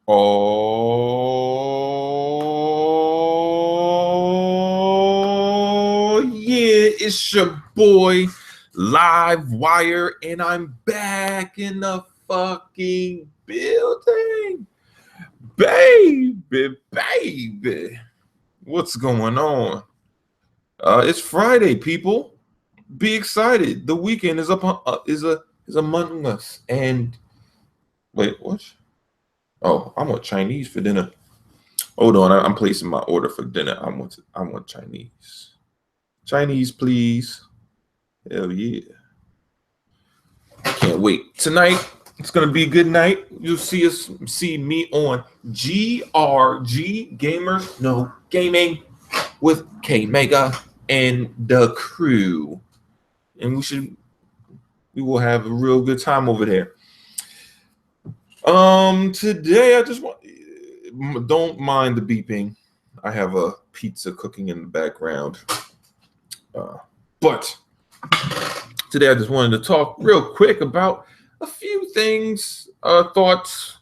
Oh, yeah, it's your boy, Live Wire, and I'm back in the fucking building. Baby. What's going on? It's Friday, people. Be excited. The weekend is is among us. And wait, what? Oh, I want Chinese for dinner. Hold on, I'm placing my order for dinner. I want Chinese. Chinese, please. Hell yeah. Can't wait. Tonight, it's gonna be a good night. You'll see me on GRG Gamers No Gaming with K Mega and the crew. And we will have a real good time over there. Today I just don't mind the beeping. I have a pizza cooking in the background. But today I just wanted to talk real quick about a few things, thoughts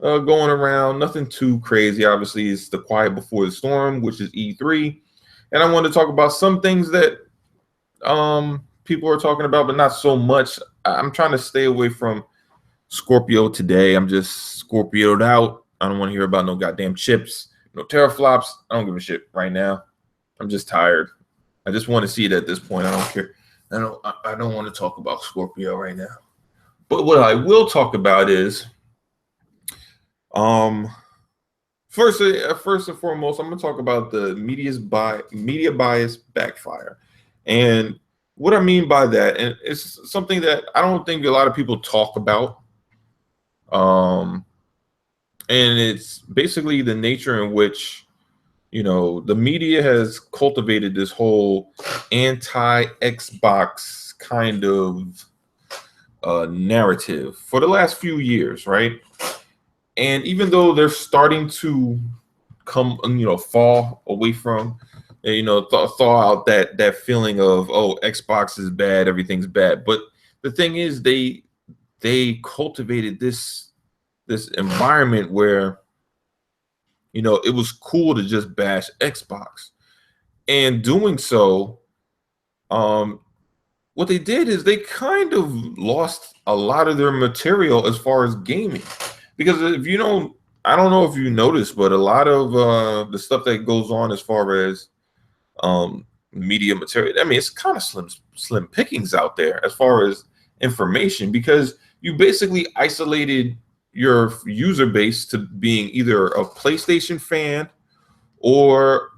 going around. Nothing too crazy. Obviously, it's the quiet before the storm, which is E3. And I wanted to talk about some things that people are talking about, but not so much. I'm trying to stay away from Scorpio today. I'm just Scorpioed out. I don't want to hear about no goddamn chips, no teraflops. I don't give a shit right now. I'm just tired. I just want to see it at this point. I don't care. I don't want to talk about Scorpio right now. But what I will talk about is first and foremost, I'm going to talk about the media bias backfire. And what I mean by that, and it's something that I don't think a lot of people talk about. And it's basically the nature in which, the media has cultivated this whole anti-Xbox kind of narrative for the last few years, right? And even though they're starting to come, fall away from, thaw out that feeling of, oh, Xbox is bad, everything's bad. But the thing is, they cultivated this environment where, it was cool to just bash Xbox. And doing so, what they did is they kind of lost a lot of their material as far as gaming. Because I don't know if you noticed, but a lot of the stuff that goes on as far as media material, I mean, it's kind of slim pickings out there as far as information, because you basically isolated your user base to being either a PlayStation fan or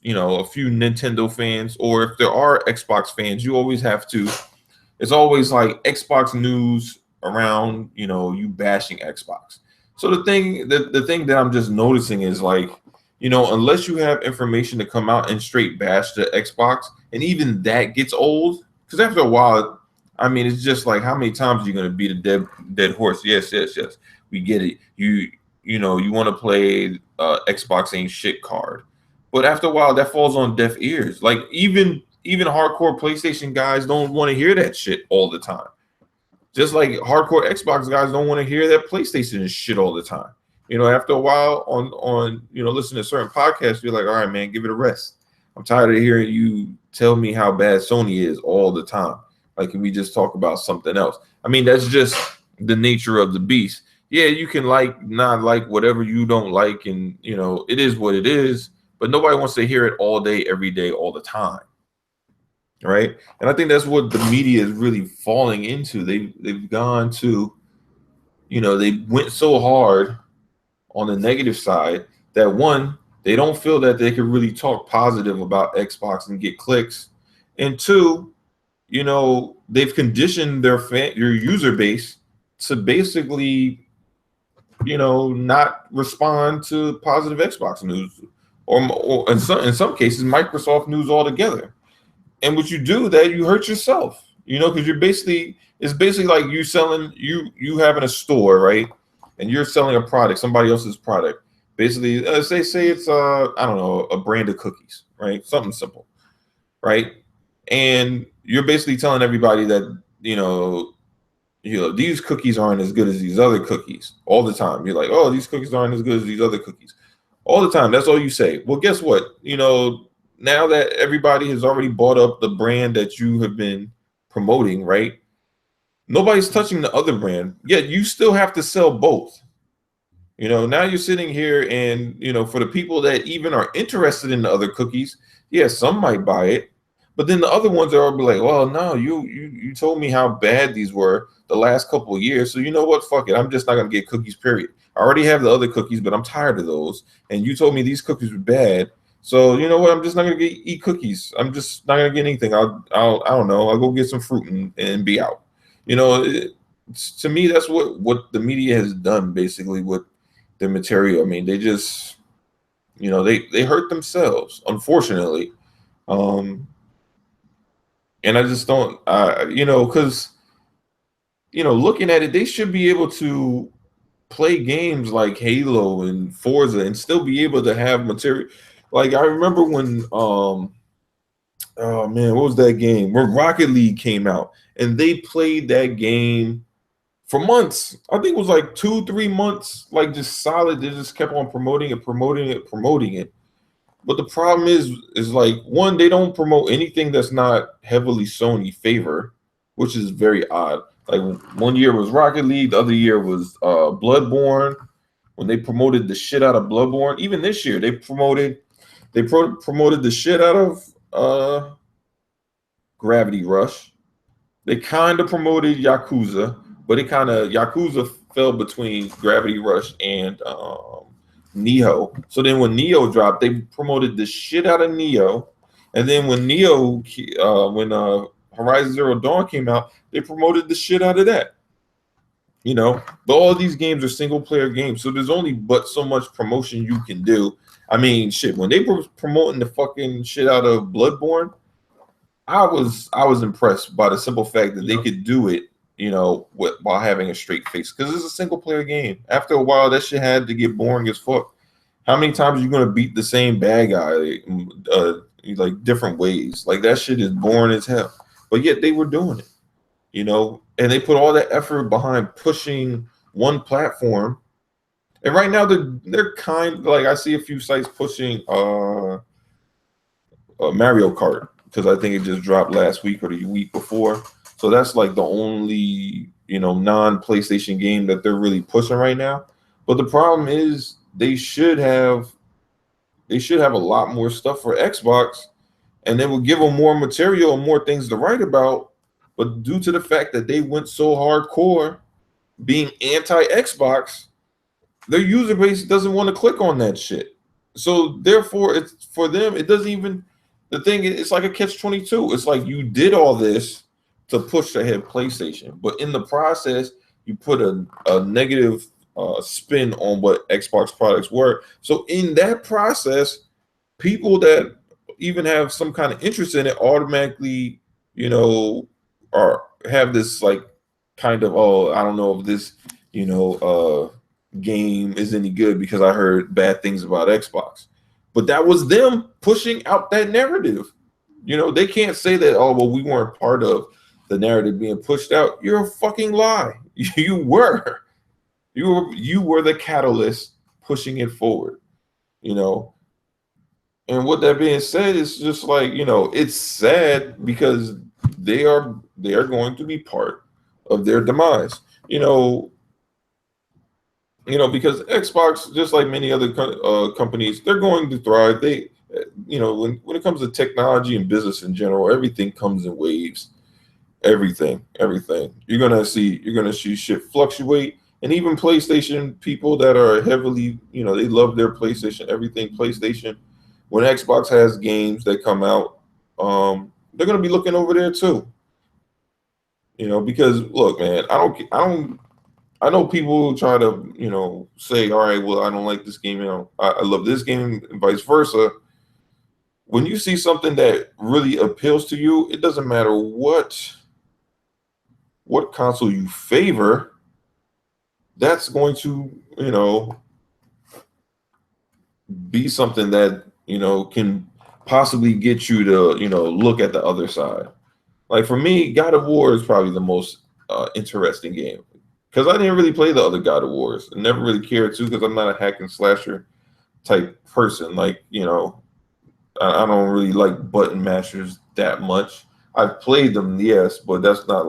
a few Nintendo fans, or if there are Xbox fans, it's always like Xbox news around you bashing Xbox. So the thing that I'm just noticing is, like, unless you have information to come out and straight bash the Xbox, and even that gets old, because after a while, I mean, it's just like, how many times are you going to beat a dead horse? Yes. We get it. You want to play Xbox ain't shit card. But after a while, that falls on deaf ears. Like, even hardcore PlayStation guys don't want to hear that shit all the time. Just like hardcore Xbox guys don't want to hear that PlayStation is shit all the time. After a while on listening to certain podcasts, you're like, all right, man, give it a rest. I'm tired of hearing you tell me how bad Sony is all the time. Like, can we just talk about something else? I mean, that's just the nature of the beast. Yeah, you can not like whatever you don't like, and it is what it is. But nobody wants to hear it all day, every day, all the time, right? And I think that's what the media is really falling into. They've gone to, they went so hard on the negative side that, one, they don't feel that they can really talk positive about Xbox and get clicks, and two, they've conditioned your user base to basically, not respond to positive Xbox news, or in some cases, Microsoft news altogether. And what you do, that you hurt yourself, because it's basically like you having a store, right? And you're selling a product, somebody else's product. Basically, say it's I don't know, a brand of cookies, right? Something simple, right? And you're basically telling everybody that these cookies aren't as good as these other cookies all the time. You're like, oh, these cookies aren't as good as these other cookies all the time. That's all you say. Well, guess what? Now that everybody has already bought up the brand that you have been promoting, right? Nobody's touching the other brand, yet you still have to sell both. Now you're sitting here and, for the people that even are interested in the other cookies, yeah, some might buy it. But then the other ones are like, well, no, you told me how bad these were the last couple of years. So you know what? Fuck it. I'm just not gonna get cookies, period. I already have the other cookies, but I'm tired of those. And you told me these cookies were bad. So you know what? I'm just not gonna eat cookies. I'm just not gonna get anything. I don't know. I'll go get some fruit and be out. To me, that's what the media has done basically with their material. I mean, they just, they hurt themselves, unfortunately. And I just don't, because, looking at it, they should be able to play games like Halo and Forza and still be able to have material. Like I remember when, oh man, what was that game? When Rocket League came out and they played that game for months. I think it was like 2-3 months, like just solid. They just kept on promoting it. But the problem is like, one, they don't promote anything that's not heavily Sony favor, which is very odd. Like one year was Rocket League, the other year was Bloodborne. When they promoted the shit out of Bloodborne, even this year they promoted the shit out of Gravity Rush. They kind of promoted Yakuza, but Yakuza fell between Gravity Rush and Neo. So then when Neo dropped, they promoted the shit out of Neo, and then when Horizon Zero Dawn came out, they promoted the shit out of that. But all these games are single player games, so there's only but so much promotion you can do. I mean, shit, when they were promoting the fucking shit out of Bloodborne, I was impressed by the simple fact that they could do it, while having a straight face, because it's a single player game. After a while, that shit had to get boring as fuck. How many times are you gonna beat the same bad guy, like different ways? Like that shit is boring as hell. But yet they were doing it, and they put all that effort behind pushing one platform. And right now they're kind of like, I see a few sites pushing Mario Kart, because I think it just dropped last week or the week before. So that's like the only, non-PlayStation game that they're really pushing right now. But the problem is they should have a lot more stuff for Xbox, and they will give them more material and more things to write about. But due to the fact that they went so hardcore being anti-Xbox, their user base doesn't want to click on that shit. So therefore, it's for them, it doesn't even, the thing is, it's like a catch-22. It's like you did all this to push ahead PlayStation, but in the process, you put a negative spin on what Xbox products were. So in that process, people that even have some kind of interest in it automatically, have this like kind of, oh, I don't know if this, game is any good because I heard bad things about Xbox. But that was them pushing out that narrative. They can't say that, oh, well, we weren't part of the narrative being pushed out. You're a fucking lie. You were the catalyst pushing it forward, And with that being said, it's just like, it's sad because they are going to be part of their demise, because Xbox, just like many other companies, they're going to thrive. They, when it comes to technology and business in general, everything comes in waves. Everything. You're gonna see shit fluctuate, and even PlayStation people that are heavily, they love their PlayStation, everything PlayStation. When Xbox has games that come out, they're gonna be looking over there too. Because look, man, I know people try to, say, all right, well, I don't like this game, I love this game, and vice versa. When you see something that really appeals to you, it doesn't matter what console you favor, that's going to, be something that, can possibly get you to, look at the other side. Like for me, God of War is probably the most interesting game. Because I didn't really play the other God of Wars. I never really cared to because I'm not a hack and slasher type person. Like, I don't really like button mashers that much. I've played them, yes, but that's not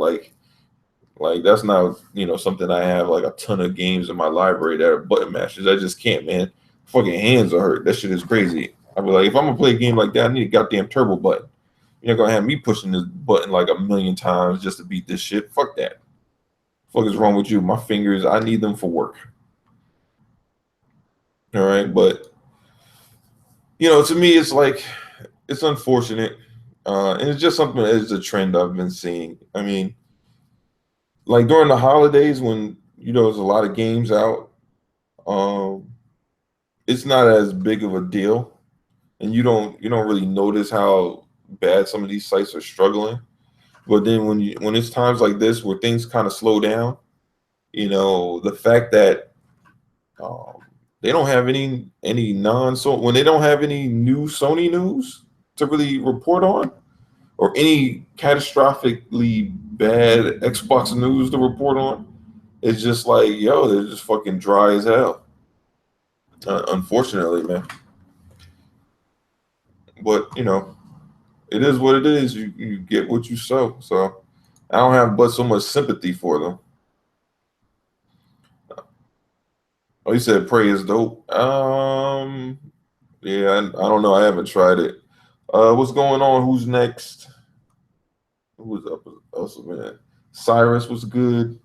that's not something I have like a ton of games in my library that are button mashers. I just can't, man. Fucking hands are hurt. That shit is crazy. I'd be like, if I'm gonna play a game like that, I need a goddamn turbo button. You're not gonna have me pushing this button like a million times just to beat this shit. Fuck that. Fuck is wrong with you? My fingers, I need them for work. All right, but to me, it's like it's unfortunate, and it's just something that is a trend I've been seeing. I mean, like during the holidays when there's a lot of games out, um, it's not as big of a deal, and you don't really notice how bad some of these sites are struggling. But then when it's times like this where things kind of slow down, the fact that um, they don't have any so when they don't have any new Sony news to really report on, or any catastrophically bad Xbox news to report on, it's just like, yo, they're just fucking dry as hell. Unfortunately, man. But it is what it is. You get what you sow. So I don't have but so much sympathy for them. Oh, you said Prey is dope. Yeah, I don't know. I haven't tried it. What's going on? Who's next? Who was up? Also, man. Cyrus was good.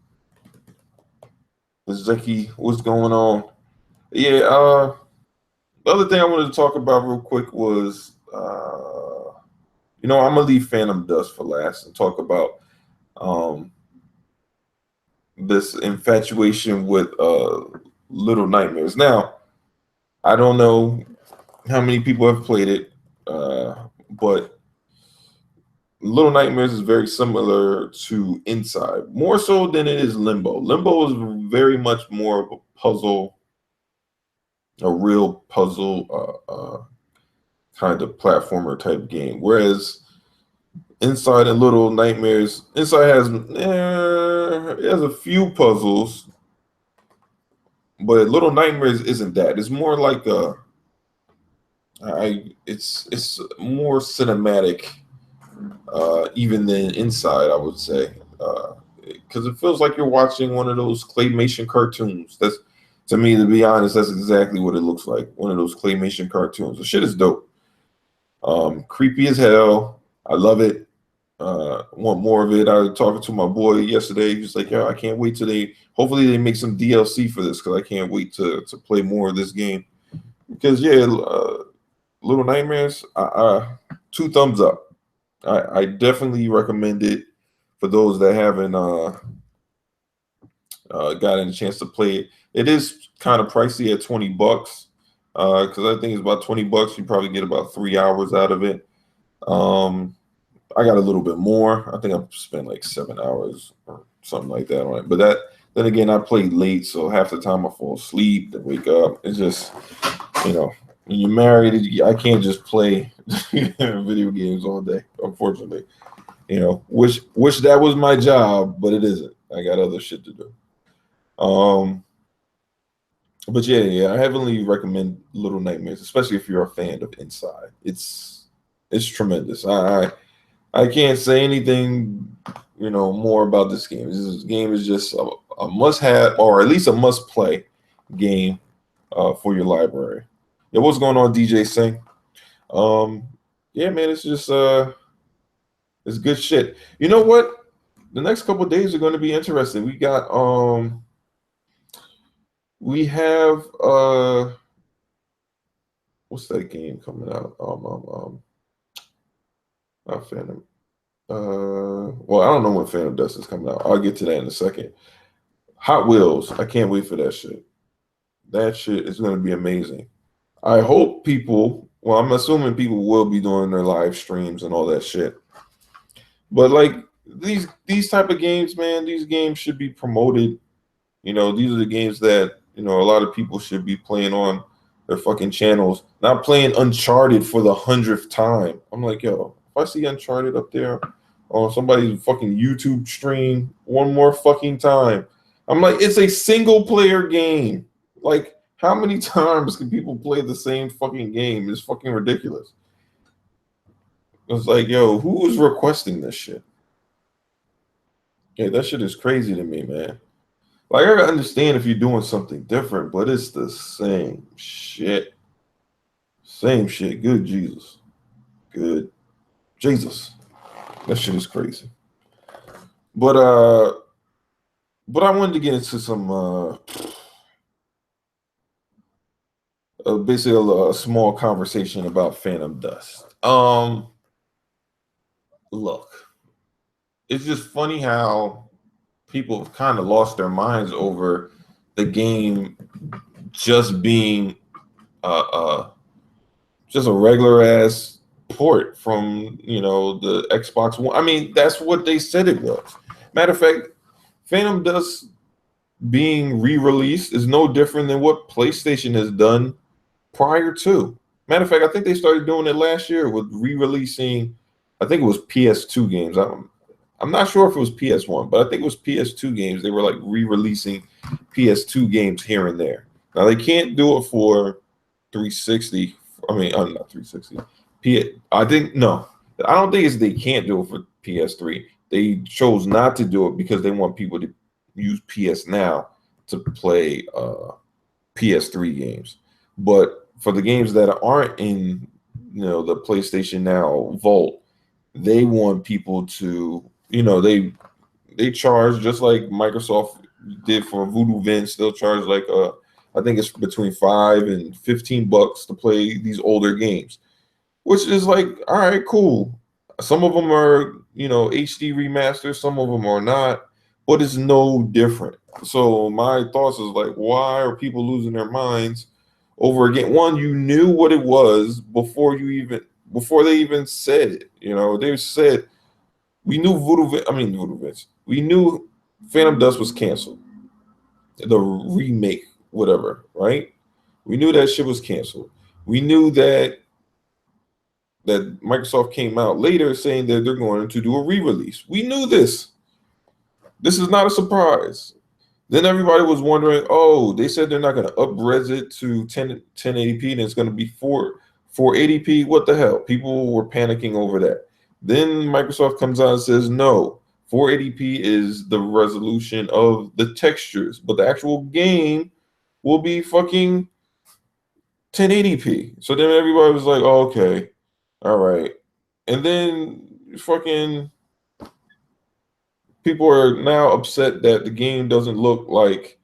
Zeki, what's going on? Yeah. The other thing I wanted to talk about real quick was, I'm gonna leave Phantom Dust for last and talk about this infatuation with Little Nightmares. Now, I don't know how many people have played it, but Little Nightmares is very similar to Inside, more so than it is Limbo. Limbo is very much more of a puzzle, a real puzzle kind of platformer type game, whereas Inside and Little Nightmares, Inside it has a few puzzles, but Little Nightmares isn't that. It's more like it's more cinematic, even than Inside, I would say, because it feels like you're watching one of those claymation cartoons. That's, to me, to be honest, that's exactly what it looks like. One of those claymation cartoons. The shit is dope. Creepy as hell. I love it. Want more of it. I was talking to my boy yesterday. He was like, "Yeah, I can't wait till hopefully they make some DLC for this, because I can't wait to play more of this game." Because Little Nightmares, 2 thumbs up. I definitely recommend it for those that haven't gotten a chance to play it. It is kind of pricey at $20, because I think it's about $20. You probably get about 3 hours out of it. I got a little bit more. I think I spent like 7 hours or something like that on it. But then again, I played late, so half the time I fall asleep, then wake up. It's just, when you're married, I can't just play video games all day, unfortunately. Wish that was my job, but it isn't. I got other shit to do. But yeah, I heavily recommend Little Nightmares, especially if you're a fan of Inside. It's tremendous. I can't say anything, more about this game. This game is just a must-have, or at least a must-play game for your library. Yeah, what's going on, DJ Singh? Yeah, man, it's just it's good shit. You know what? The next couple of days are going to be interesting. We have what's that game coming out? Not Phantom. Well, I don't know when Phantom Dust is coming out. I'll get to that in a second. Hot Wheels. I can't wait for that shit. That shit is going to be amazing. I hope people. Well, I'm assuming people will be doing their live streams and all that shit. But like these type of games, man, these games should be promoted. These are the games that a lot of people should be playing on their fucking channels. Not playing Uncharted for the 100th time. I'm like, yo, if I see Uncharted up there on somebody's fucking YouTube stream one more fucking time. I'm like, it's a single player game. Like, how many times can people play the same fucking game? It's fucking ridiculous. It's like, yo, who is requesting this shit? Yeah, that shit is crazy to me, man. Like, I understand if you're doing something different, but it's the same shit. Same shit. Good Jesus. Good Jesus. That shit is crazy. But I wanted to get into some basically a small conversation about Phantom Dust. Look, it's just funny how people have kind of lost their minds over the game just being just a regular ass port from the Xbox One. I mean, that's what they said it was. Matter of fact, Phantom Dust being re-released is no different than what PlayStation has done prior to. Matter of fact, I think they started doing it last year with re-releasing, I think it was PS2 games. I'm not sure if it was PS1, but I think it was PS2 games. They were like re-releasing PS2 games here and there. Now they can't do it for 360. I mean, not 360. I think no. I don't think it's they can't do it for PS3. They chose not to do it because they want people to use PS Now to play PS3 games. But for the games that aren't in the PlayStation Now vault, they want people to they charge just like Microsoft did for Voodoo Vince. They'll charge like I think it's between $5 and $15 to play these older games, which is like, all right, cool. Some of them are HD remasters, some of them are not, but it's no different. So my thoughts is like, why are people losing their minds over again? One, you knew what it was before they even said it. They said we knew Voodoo Vince. We knew Phantom Dust was canceled. The remake, whatever, right? We knew that shit was canceled. We knew that Microsoft came out later saying that they're going to do a re-release. We knew this. This is not a surprise. Then everybody was wondering, oh, they said they're not going to up-res it to 1080p and it's going to be 480p. What the hell? People were panicking over that. Then Microsoft comes out and says, no, 480p is the resolution of the textures, but the actual game will be fucking 1080p. So then everybody was like, oh, okay, all right. And then fucking people are now upset that the game doesn't look like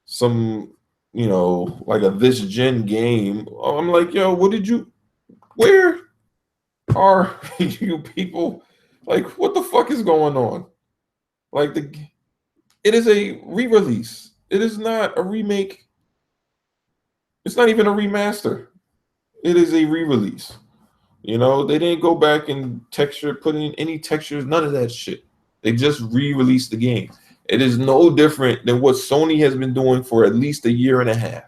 some, like a this gen game. I'm like, yo, where are you people? Like, what the fuck is going on? Like, it is a re-release. It is not a remake. It's not even a remaster. It is a re-release. They didn't go back and put in any textures, none of that shit. They just re-released the game. It is no different than what Sony has been doing for at least a year and a half.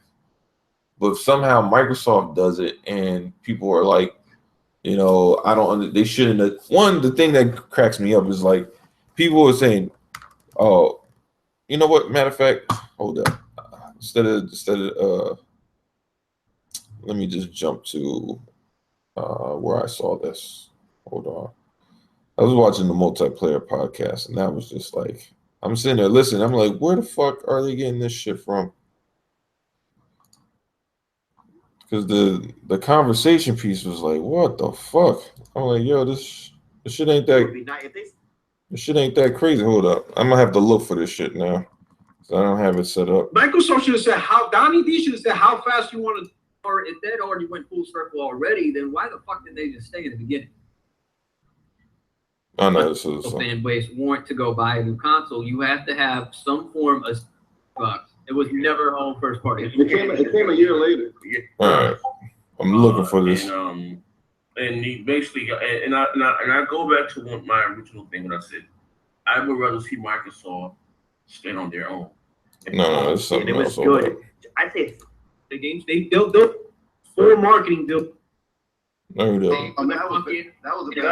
But somehow Microsoft does it, and people are like, they shouldn't have. One, the thing that cracks me up is like, people are saying, oh, you know what? Matter of fact, hold up. Instead of let me just jump to where I saw this. Hold on. I was watching the multiplayer podcast, and that was just like, I'm sitting there listening. I'm like, where the fuck are they getting this shit from? Because the conversation piece was like, what the fuck? I'm like, yo, this shit ain't that. This shit ain't that crazy. Hold up, I'm gonna have to look for this shit now. I don't have it set up. Microsoft should have said Donnie D should have said how fast you want to, or if that already went full circle already, then why the fuck did they just stay in the beginning? I know this is fanboys want to go buy a new console. You have to have some form of bucks. It was never all first party. It came a year later. All right, I'm looking for this. And he basically, and I go back to my original thing when I said I would rather see Microsoft stand on their own. No, it's something else. Good. I think the games they built full marketing built. No, Pay no. for the that was fucking- a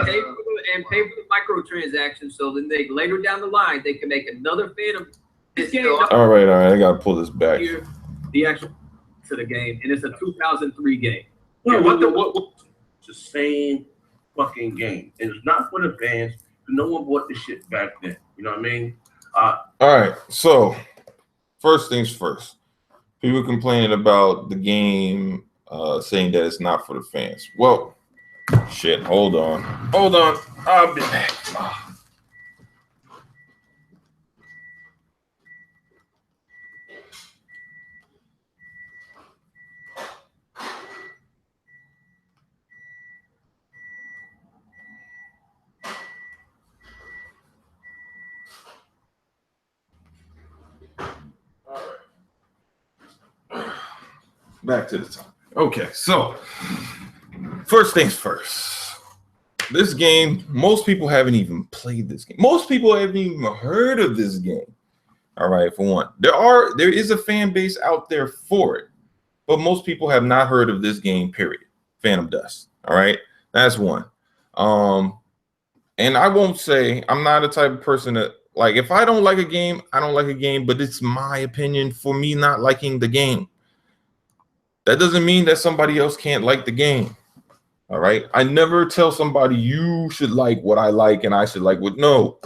and bad. pay for the microtransactions, so then they later down the line they can make another Phantom. This game, All right. I gotta pull this back. here, the actual to the game, and it's a 2003 game. Well, what? It's the same fucking game. And it's not for the fans. No one bought the shit back then. You know what I mean? All right. So, first things first. People complaining about the game, saying that it's not for the fans. Well, shit. Hold on. I'll be back. Back to the topic. Okay, so first things first. This game, most people haven't even played this game. Most people haven't even heard of this game. All right, for one. There is a fan base out there for it, but most people have not heard of this game, period. Phantom Dust. All right. That's one. And I won't say I'm not a type of person that, like, if I don't like a game, I don't like a game, but it's my opinion for me not liking the game. That doesn't mean that somebody else can't like the game. All right. I never tell somebody you should like what I like and I should like what. No.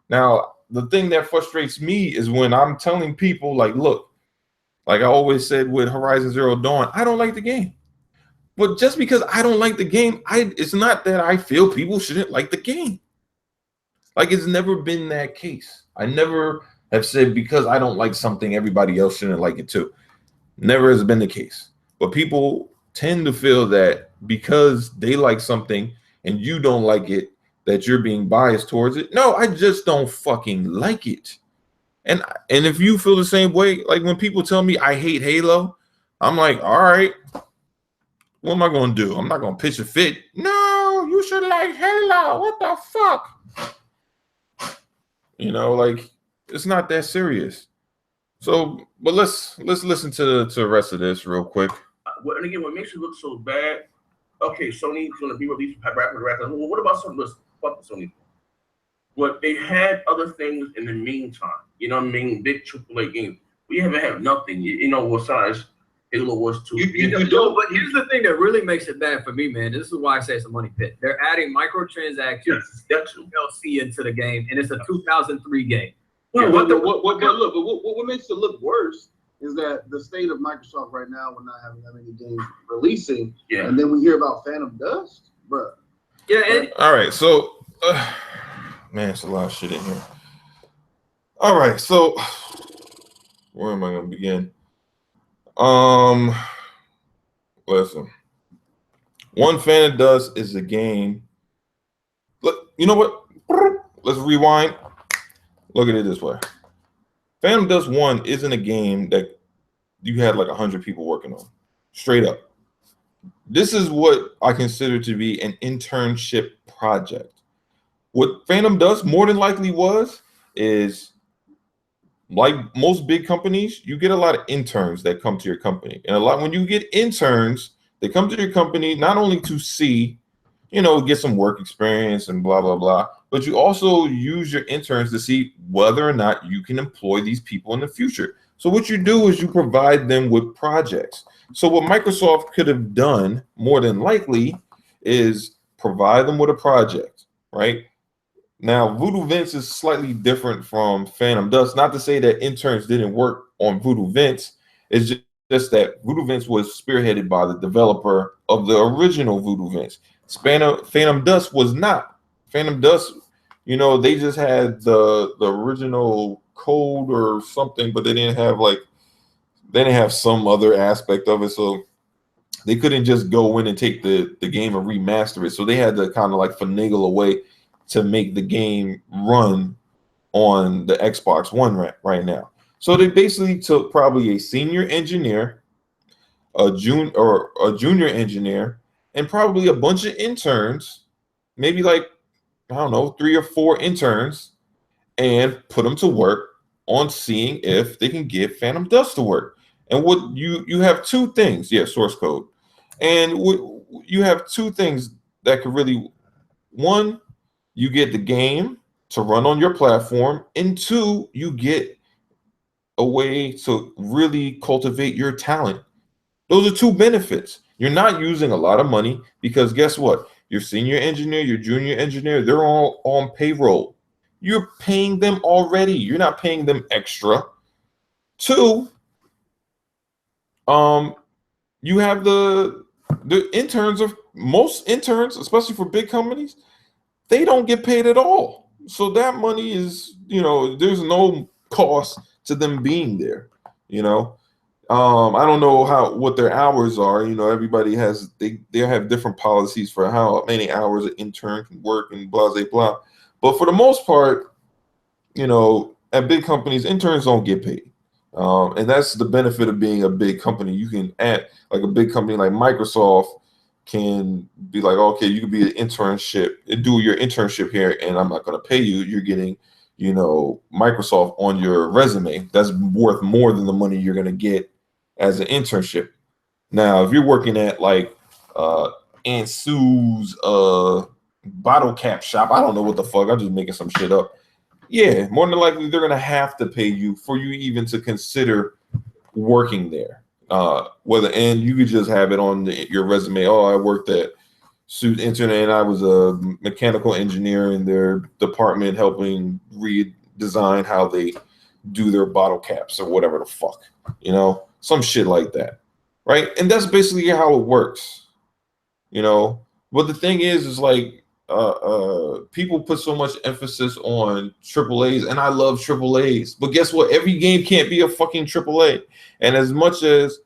Now, the thing that frustrates me is when I'm telling people, like, look, like I always said with Horizon Zero Dawn, I don't like the game. But just because I don't like the game, it's not that I feel people shouldn't like the game. Like, it's never been that case. I never have said because I don't like something, everybody else shouldn't like it too. Never has been the case. But people tend to feel that because they like something and you don't like it, that you're being biased towards it. No, I just don't fucking like it. And if you feel the same way, like when people tell me I hate Halo, I'm like, all right, what am I going to do? I'm not going to pitch a fit. No, you should like Halo. What the fuck? You know, like, it's not that serious. So, but let's listen to the rest of this real quick. And again, what makes it look so bad? Okay, Sony's going to be released rapid. Well, what about something that's fuck Sony? But they had other things in the meantime. You know what I mean? Big AAA games. We haven't had nothing. You know, besides Halo Wars 2. You know, but here's the thing that really makes it bad for me, man. This is why I say it's a money pit. They're adding microtransactions, DLC into the game, and it's a 2003 game. Well, what makes it look worse is that the state of Microsoft right now, we're not having that many games releasing, and then we hear about Phantom Dust, bro. Yeah. All right, so man, it's a lot of shit in here. All right, so where am I gonna begin? Listen. One Phantom Dust is a game. Look, you know what? Let's rewind. Look at it this way. Phantom Dust 1 isn't a game that you had like 100 people working on. Straight up. This is what I consider to be an internship project. What Phantom Dust more than likely was is, like most big companies, you get a lot of interns that come to your company. And when you get interns, they come to your company not only to see, you know, get some work experience and blah, blah, blah, but you also use your interns to see whether or not you can employ these people in the future. So what you do is you provide them with projects. So what Microsoft could have done more than likely is provide them with a project, right? Now, Voodoo Vince is slightly different from Phantom Dust. Not to say that interns didn't work on Voodoo Vince. It's just that Voodoo Vince was spearheaded by the developer of the original Voodoo Vince. Phantom Dust was not. Phantom Dust, you know, they just had the original code or something, but they didn't have some other aspect of it. So they couldn't just go in and take the game and remaster it. So they had to kind of like finagle away to make the game run on the Xbox One right now. So they basically took probably a senior engineer, a junior engineer, and probably a bunch of interns, maybe like, I don't know, 3 or 4 interns, and put them to work on seeing if they can get Phantom Dust to work. And what you have 2 things, source code. And you have two things that could really, one, you get the game to run on your platform, and two, you get a way to really cultivate your talent. Those are two benefits. You're not using a lot of money because guess what? Your senior engineer, your junior engineer, they're all on payroll. You're paying them already. You're not paying them extra. Two, you have the interns of most interns, especially for big companies, they don't get paid at all. So that money is, there's no cost to them being there, you know. I don't know what their hours are. Everybody has they have different policies for how many hours an intern can work and blah blah blah. But for the most part, at big companies, interns don't get paid. And that's the benefit of being a big company. You can add like a big company like Microsoft can be like, okay, you can be an internship, do your internship here, and I'm not going to pay you. You're getting, Microsoft on your resume. That's worth more than the money you're going to get as an internship. Now, if you're working at like Aunt Sue's bottle cap shop, I don't know what the fuck, I'm just making some shit up. Yeah, more than likely they're gonna have to pay you for you even to consider working there. And you could just have it on your resume. Oh, I worked at Suit Internet and I was a mechanical engineer in their department helping redesign how they do their bottle caps or whatever the fuck, some shit like that, right? And that's basically how it works, But the thing is like people put so much emphasis on AAAs, and I love AAAs, but guess what? Every game can't be a fucking AAA. And as much as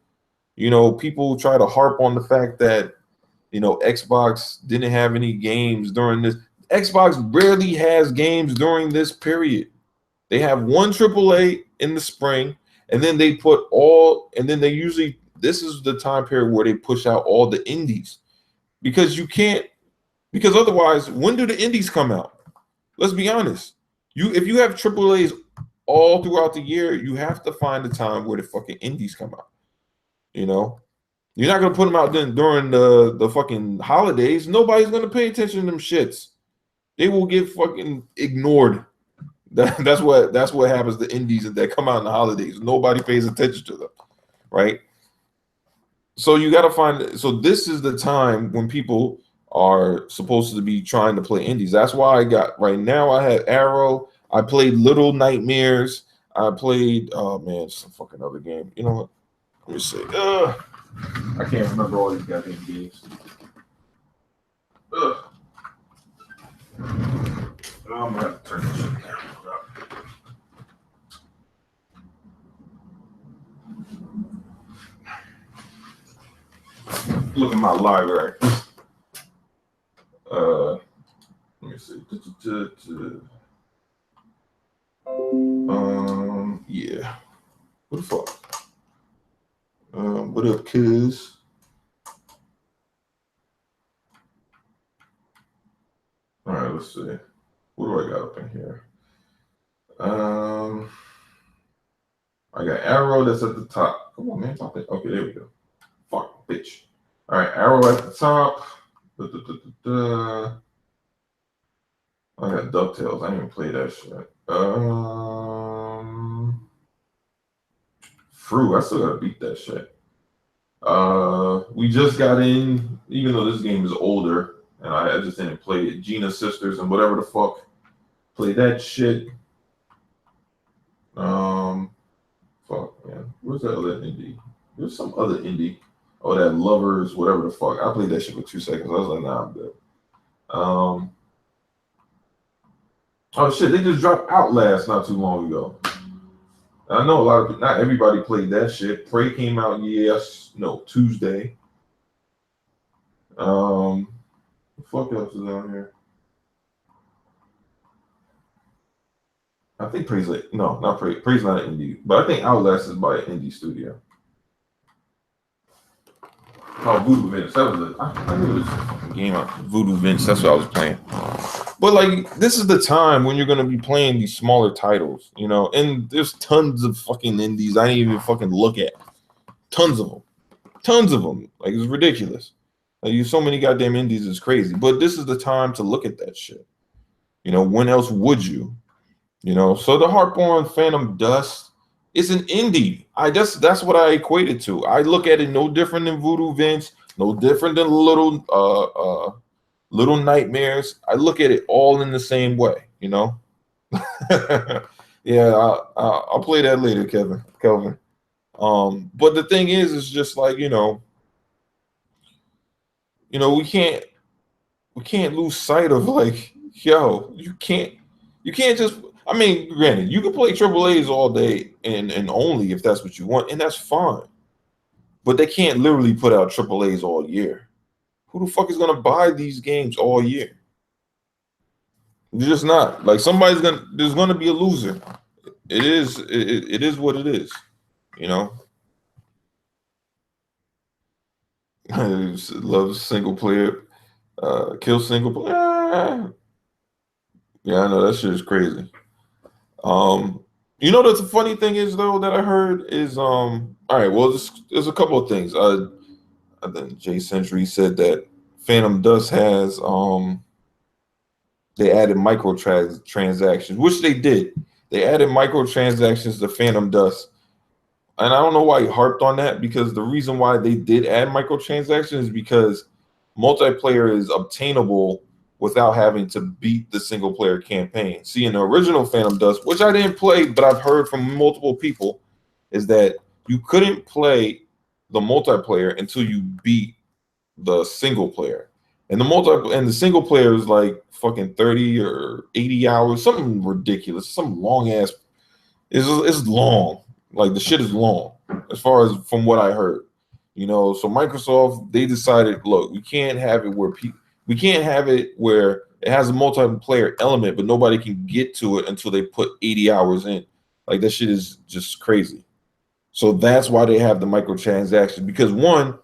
people try to harp on the fact that Xbox didn't have any games during this. Xbox rarely has games during this period. They have one AAA in the spring, and then they this is the time period where they push out all the indies because otherwise, when do the indies come out? Let's be honest. If you have AAAs all throughout the year, you have to find the time where the fucking indies come out. You're not gonna put them out during the fucking holidays. Nobody's gonna pay attention to them shits. They will get fucking ignored. That's what happens to indies that come out in the holidays. Nobody pays attention to them, right? So you got to find. So this is the time when people are supposed to be trying to play indies. That's why right now I had Arrow. I played Little Nightmares. I played some fucking other game. You know what? Let me see. I can't remember all these goddamn games. I'm gonna have to turn this shit down. Look at my library. Let me see. Yeah. What the fuck? What up, kids? All right, let's see. What do I got up in here? I got Arrow that's at the top. Come on, man. Okay, there we go. Fuck, bitch. All right, Arrow at the top. I got DuckTales. I didn't even play that shit. Fruit. I still gotta beat that shit. We just got in, even though this game is older, and I just didn't play it. Gina Sisters and whatever the fuck. Play that shit. Fuck, man. Where's that other indie? There's some other indie. Oh, that Lovers, whatever the fuck. I played that shit for 2 seconds. I was like, nah, I'm good. Oh shit, they just dropped Outlast not too long ago. I know not everybody played that shit. Prey came out Tuesday. What the fuck else is on here? I think Prey's not Prey. Prey's not an indie, but I think Outlast is by an indie studio. Oh, Voodoo Vince. I knew this fucking game out. Voodoo Vince. That's what I was playing. But like, this is the time when you're gonna be playing these smaller titles, and there's tons of fucking indies I didn't even fucking look at. Tons of them. Like, it's ridiculous. Like, you so many goddamn indies is crazy. But this is the time to look at that shit. You know, when else would you? You know, so the harp on Phantom Dust is an indie. That's what I equate it to. I look at it no different than Voodoo Vince, no different than Little Nightmares. I look at it all in the same way, you know. Yeah, I'll play that later, Kelvin. But the thing is just like, we can't lose sight of, like, yo, you can't just, I mean, granted, you can play triple A's all day and only if that's what you want, and that's fine. But they can't literally put out triple A's all year. Who the fuck is gonna buy these games all year? They're just not. Like, there's gonna be a loser. It is what it is, you know. Love single player, kill single player. Yeah, I know that shit is crazy. That's the funny thing is, though, that I heard is all right. Well, there's a couple of things. I think Jay Century said that Phantom Dust has they added microtransactions, which they did. They added microtransactions to Phantom Dust. And I don't know why he harped on that, because the reason why they did add microtransactions is because multiplayer is obtainable without having to beat the single player campaign. See, in the original Phantom Dust, which I didn't play, but I've heard from multiple people, is that you couldn't play the multiplayer until you beat the single player. And the single player is like fucking 30 or 80 hours, something ridiculous, some long ass. It's long. Like, the shit is long, as far as from what I heard. So Microsoft, they decided, look, we can't have it where it has a multiplayer element, but nobody can get to it until they put 80 hours in. Like, that shit is just crazy. So that's why they have the microtransactions. Because one,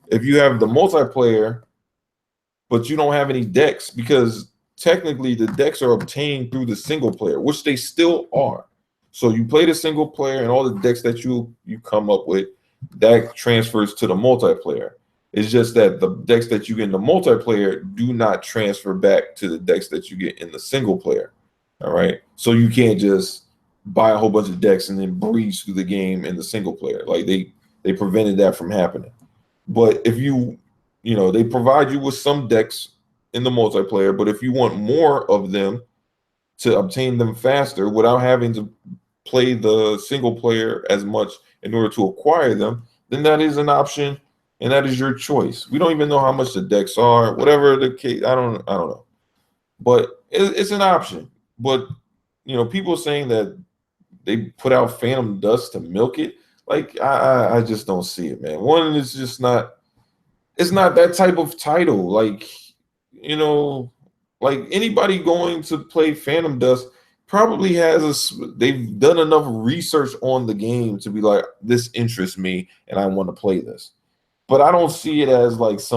if you have the multiplayer, but you don't have any decks, because technically the decks are obtained through the single player, which they still are. So you play the single player, and all the decks that you come up with, that transfers to the multiplayer. It's just that the decks that you get in the multiplayer do not transfer back to the decks that you get in the single player. All right. So you can't just buy a whole bunch of decks and then breeze through the game in the single player. Like, they prevented that from happening. But if they provide you with some decks in the multiplayer, but if you want more of them to obtain them faster without having to play the single player as much in order to acquire them, then that is an option, and that is your choice. We don't even know how much the decks are, whatever the case. I don't know, but it's an option. But people saying that they put out Phantom Dust to milk it, like, I just don't see it, man. One, it's just not. It's not that type of title. Like, like, anybody going to play Phantom Dust probably they've done enough research on the game to be like, this interests me and I want to play this. But I don't see it as like this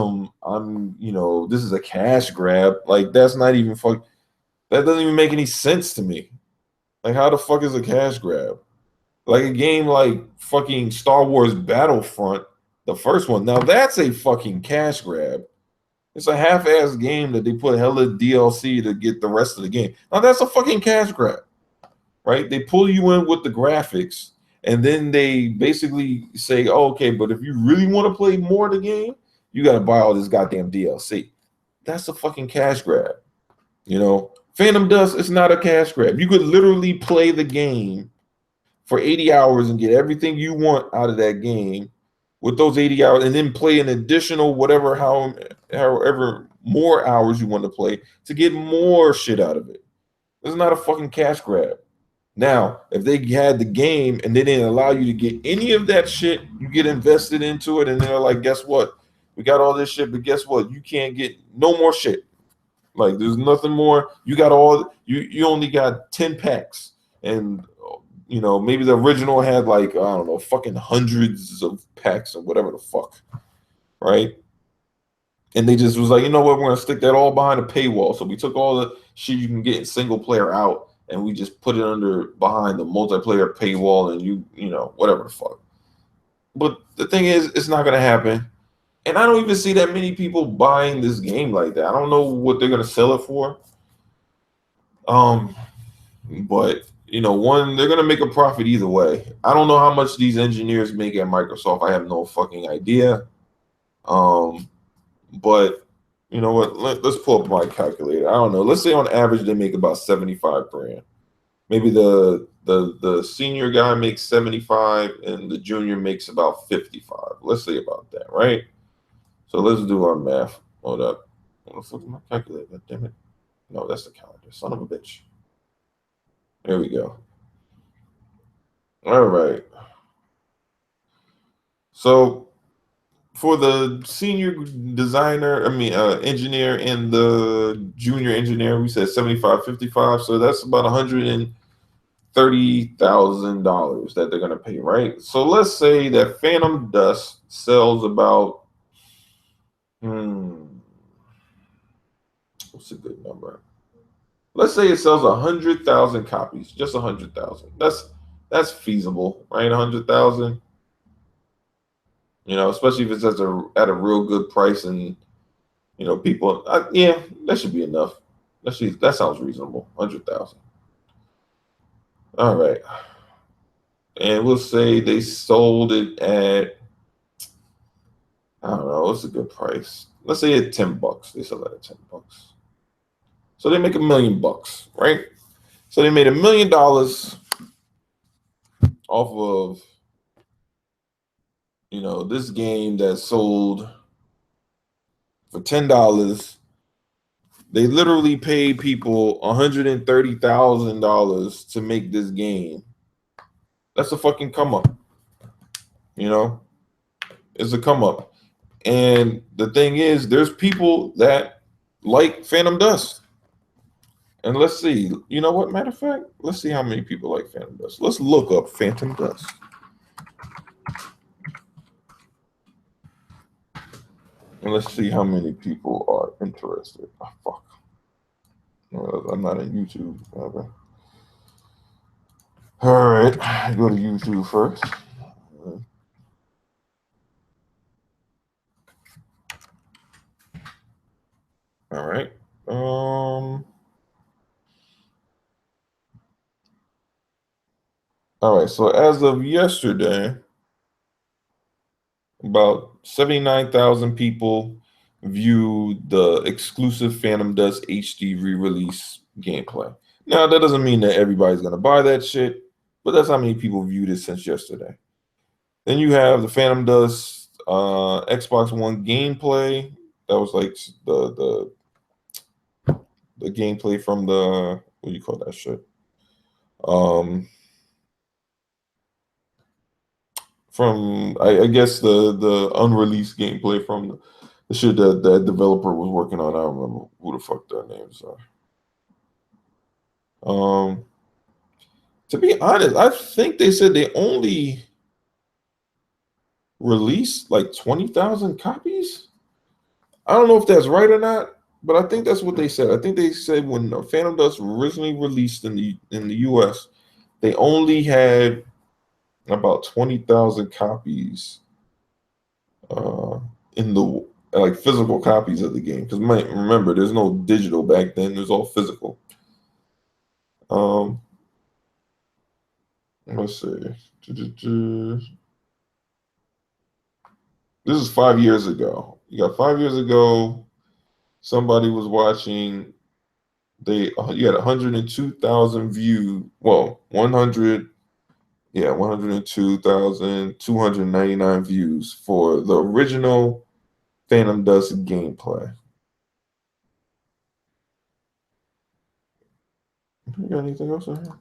is a cash grab. Like, that's not even that doesn't even make any sense to me. Like, how the fuck is a cash grab? Like, a game like fucking Star Wars Battlefront, the first one, now that's a fucking cash grab. It's a half-ass game that they put hella DLC to get the rest of the game. Now that's a fucking cash grab, right? They pull you in with the graphics, and then they basically say, oh, okay, but if you really want to play more of the game, you got to buy all this goddamn DLC. That's a fucking cash grab. Phantom Dust is not a cash grab. You could literally play the game for 80 hours and get everything you want out of that game with those 80 hours, and then play an additional however more hours you want to play to get more shit out of it. It's not a fucking cash grab. Now, if they had the game and they didn't allow you to get any of that shit, you get invested into it, and they're like, guess what? We got all this shit, but guess what? You can't get no more shit. Like, there's nothing more. You got you only got 10 packs, and maybe the original had, like, I don't know, fucking hundreds of packs or whatever the fuck, right? And they just was like, you know what, we're gonna stick that all behind a paywall. So we took all the shit you can get in single player out, and we just put it behind the multiplayer paywall, and whatever the fuck. But the thing is, it's not gonna happen. And I don't even see that many people buying this game like that. I don't know what they're gonna sell it for. But one, they're gonna make a profit either way. I don't know how much these engineers make at Microsoft. I have no fucking idea. But you know what? Let's pull up my calculator. I don't know. Let's say on average they make about 75 grand. Maybe the senior guy makes 75 and the junior makes about 55. Let's say about that, right? So let's do our math. Hold up. What the fuck is my calculator? God damn it. No, that's the calendar. Son of a bitch. There we go. All right. So for the senior designer, engineer and the junior engineer, we said 75, 55. So that's about $130,000 that they're gonna pay, right? So let's say that Phantom Dust sells about what's a good number? Let's say it sells 100,000 copies, just 100,000. That's feasible, right? 100,000. Especially if it's at a real good price and people. Yeah, that should be enough. That sounds reasonable. 100,000. All right, and we'll say they sold it at, I don't know, what's a good price? Let's say at $10. They sell it at $10. So they make $1 million, right? So they made $1 million off of this game that sold for $10. They literally paid people $130,000 to make this game. That's a fucking come up. It's a come up. And the thing is, there's people that like Phantom Dust. And let's see. You know what? Matter of fact, let's see how many people like Phantom Dust. Let's look up Phantom Dust. And let's see how many people are interested. Oh, fuck. I'm not on YouTube. Okay. All right. Go to YouTube first. All right. All right. So as of yesterday, about 79,000 people viewed the exclusive Phantom Dust HD re-release gameplay. Now, that doesn't mean that everybody's going to buy that shit, but that's how many people viewed it since yesterday. Then you have the Phantom Dust Xbox One gameplay. That was like the gameplay from the, what do you call that shit? From I guess the unreleased gameplay from the shit that that developer was working on. I don't remember who the fuck their names are. To be honest, I think they said they only released like 20,000 copies. I don't know if that's right or not, but I think that's what they said. I think they said when Phantom Dust originally released in the US, they only had about 20,000 copies in the like physical copies of the game. Because remember, there's no digital back then; there's all physical. Let's see. This is 5 years ago. You got 5 years ago. Somebody was watching. You had 102,000 views. Well, 102,299 views for the original Phantom Dust gameplay. You got anything else in here?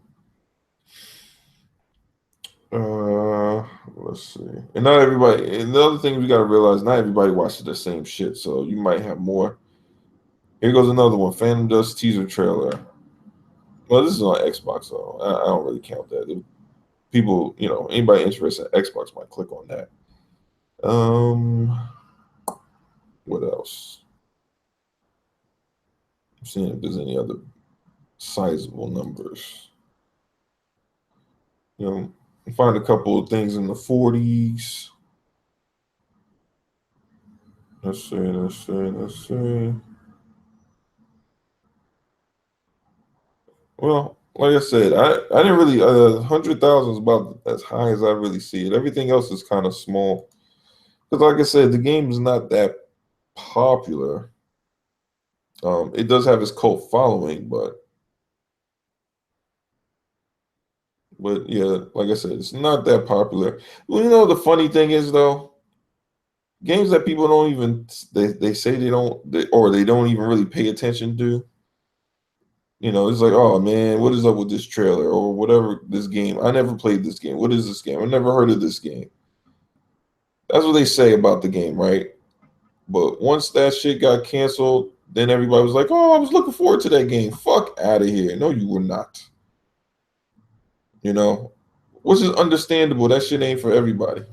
Let's see. And not everybody. And the other thing we got to realize, not everybody watches the same shit. So you might have more. Here goes another one. Phantom Dust teaser trailer. Well, this is on Xbox, so I don't really count that. People, anybody interested in Xbox might click on that. What else? I'm seeing if there's any other sizable numbers. Find a couple of things in the 40s. Let's see. Well, like I said, I didn't really 100,000 is about as high as I really see it. Everything else is kind of small. Because like I said, the game is not that popular. It does have its cult following, but yeah, like I said, it's not that popular. Well, you know the funny thing is though, games that people don't even they say they don't even really pay attention to. You know, it's like, oh man, what is up with this trailer or whatever this game? I never played this game. What is this game? I never heard of this game. That's what they say about the game, right? But once that shit got canceled, then everybody was like, oh, I was looking forward to that game. Fuck out of here. No, you were not. You know, which is understandable. That shit ain't for everybody.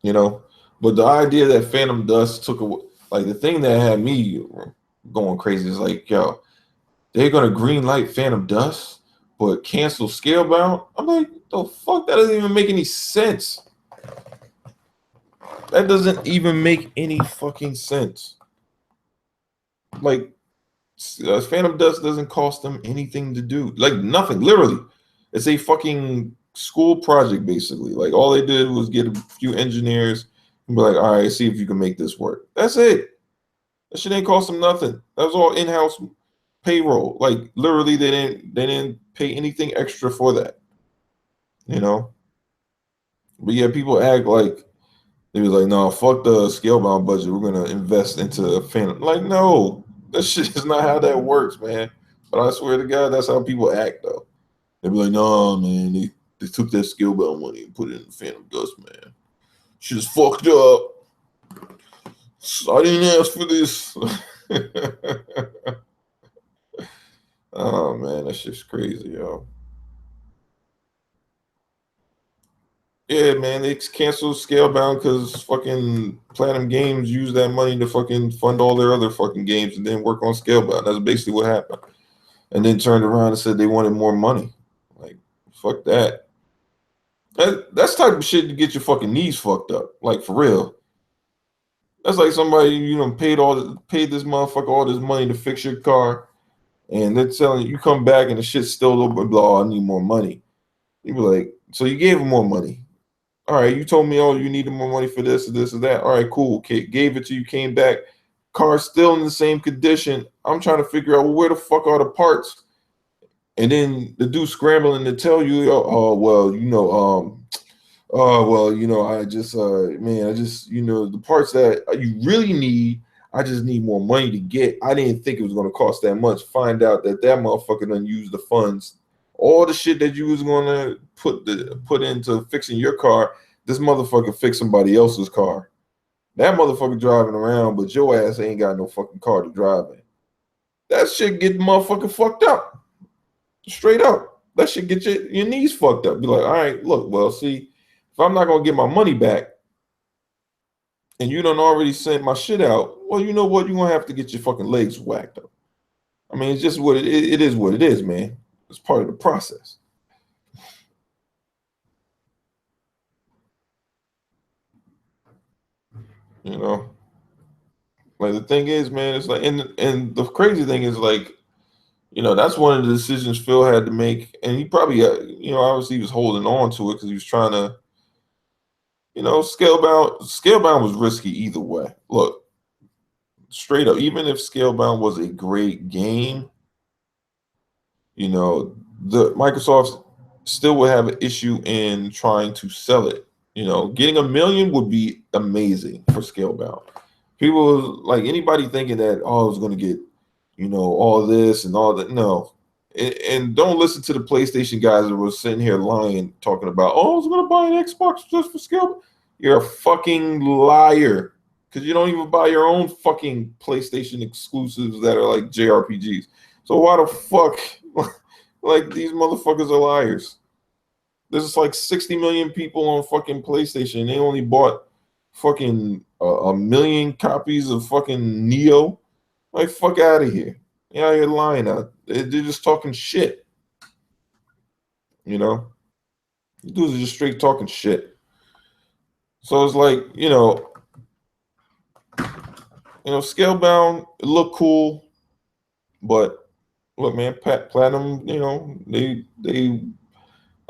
You know, but the idea that Phantom Dust took away, like the thing that had me going crazy is like, yo, they're gonna green light Phantom Dust, but cancel Scalebound. I'm like, the fuck? That doesn't even make any sense. That doesn't even make any fucking sense. Like, Phantom Dust doesn't cost them anything to do. Like nothing, literally. It's a fucking school project, basically. Like all they did was get a few engineers and be like, all right, see if you can make this work. That's it. That shit ain't cost them nothing. That was all in-house payroll. Like literally, they didn't pay anything extra for that. You know. But yeah, people act like they was like, no, fuck the Scalebound budget. We're gonna invest into Phantom. Like, no, that shit is not how that works, man. But I swear to God, that's how people act, though. They be like, no, man, they took that Scalebound money and put it in Phantom Dust, man. Shit is fucked up. I didn't ask for this. Oh man, that shit's crazy, yo. Yeah, man, they canceled Scalebound because fucking Platinum Games used that money to fucking fund all their other fucking games and then work on Scalebound. That's basically what happened. And then turned around and said they wanted more money. Like, fuck that. That's type of shit to get your fucking knees fucked up. Like for real. That's like somebody, paid this motherfucker all this money to fix your car, and they're telling you come back and the shit's still open, blah, I need more money. You be like, so you gave him more money. All right, you told me, oh, you needed more money for this or this or that. All right, cool. Okay, gave it to you, came back. Car's still in the same condition. I'm trying to figure out, well, where the fuck are the parts? And then the dude scrambling to tell you, oh well, I just, man, I just, the parts that you really need, I just need more money to get. I didn't think it was going to cost that much. Find out that motherfucker done used the funds. All the shit that you was going to put into fixing your car, this motherfucker fixed somebody else's car. That motherfucker driving around, but your ass ain't got no fucking car to drive in. That shit get the motherfucker fucked up. Straight up. That shit get your knees fucked up. Be like, all right, look, well, see, if I'm not going to get my money back and you done already sent my shit out, well, you know what? You're going to have to get your fucking legs whacked up. I mean, it's just what it is what it is, man. It's part of the process. You know? Like the thing is, man, it's like, and the crazy thing is like, that's one of the decisions Phil had to make. And he probably, obviously he was holding on to it because he was trying to, Scalebound was risky either way. Look, straight up, even if Scalebound was a great game, the Microsoft still would have an issue in trying to sell it. Getting 1 million would be amazing for Scalebound. People like anybody thinking that, oh, I was going to get, all this and all that. No. And don't listen to the PlayStation guys that were sitting here lying, talking about, oh, I was going to buy an Xbox just for Scalebound. You're a fucking liar because you don't even buy your own fucking PlayStation exclusives that are like JRPGs. So why the fuck, like these motherfuckers are liars? There's like 60 million people on fucking PlayStation. They only bought fucking 1 million copies of fucking Neo. Like, fuck out of here. Yeah, you're lying out. They're just talking shit. These dudes are just straight talking shit. So it's like, Scalebound, it looked cool, but look, man, Platinum, they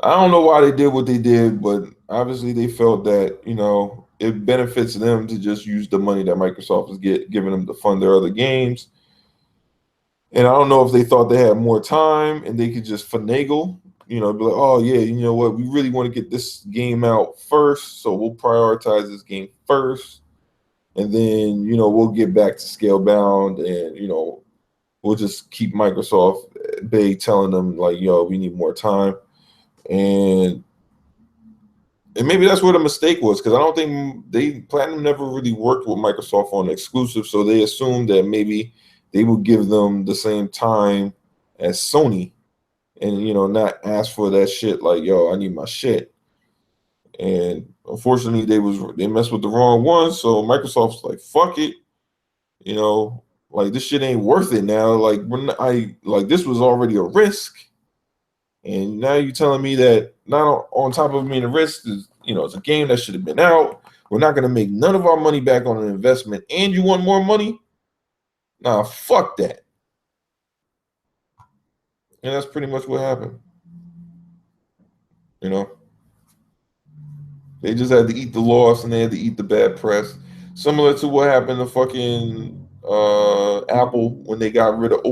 I don't know why they did what they did, but obviously they felt that, it benefits them to just use the money that Microsoft is giving them to fund their other games. And I don't know if they thought they had more time and they could just finagle, be like, oh yeah, you know what, we really want to get this game out first, so we'll prioritize this game first, and then we'll get back to Scalebound, and we'll just keep Microsoft Bay telling them like, yo, we need more time, and maybe that's where the mistake was, because I don't think Platinum never really worked with Microsoft on exclusive, so they assumed that maybe they would give them the same time as Sony, and not ask for that shit like, yo, I need my shit. And unfortunately, they messed with the wrong one, so Microsoft's like, fuck it, like this shit ain't worth it now. Like this was already a risk. And now you're telling me that not on top of being a risk is, it's a game that should have been out. We're not going to make none of our money back on an investment, and you want more money? Nah, fuck that. And that's pretty much what happened. They just had to eat the loss, and they had to eat the bad press. Similar to what happened to fucking Apple when they got rid of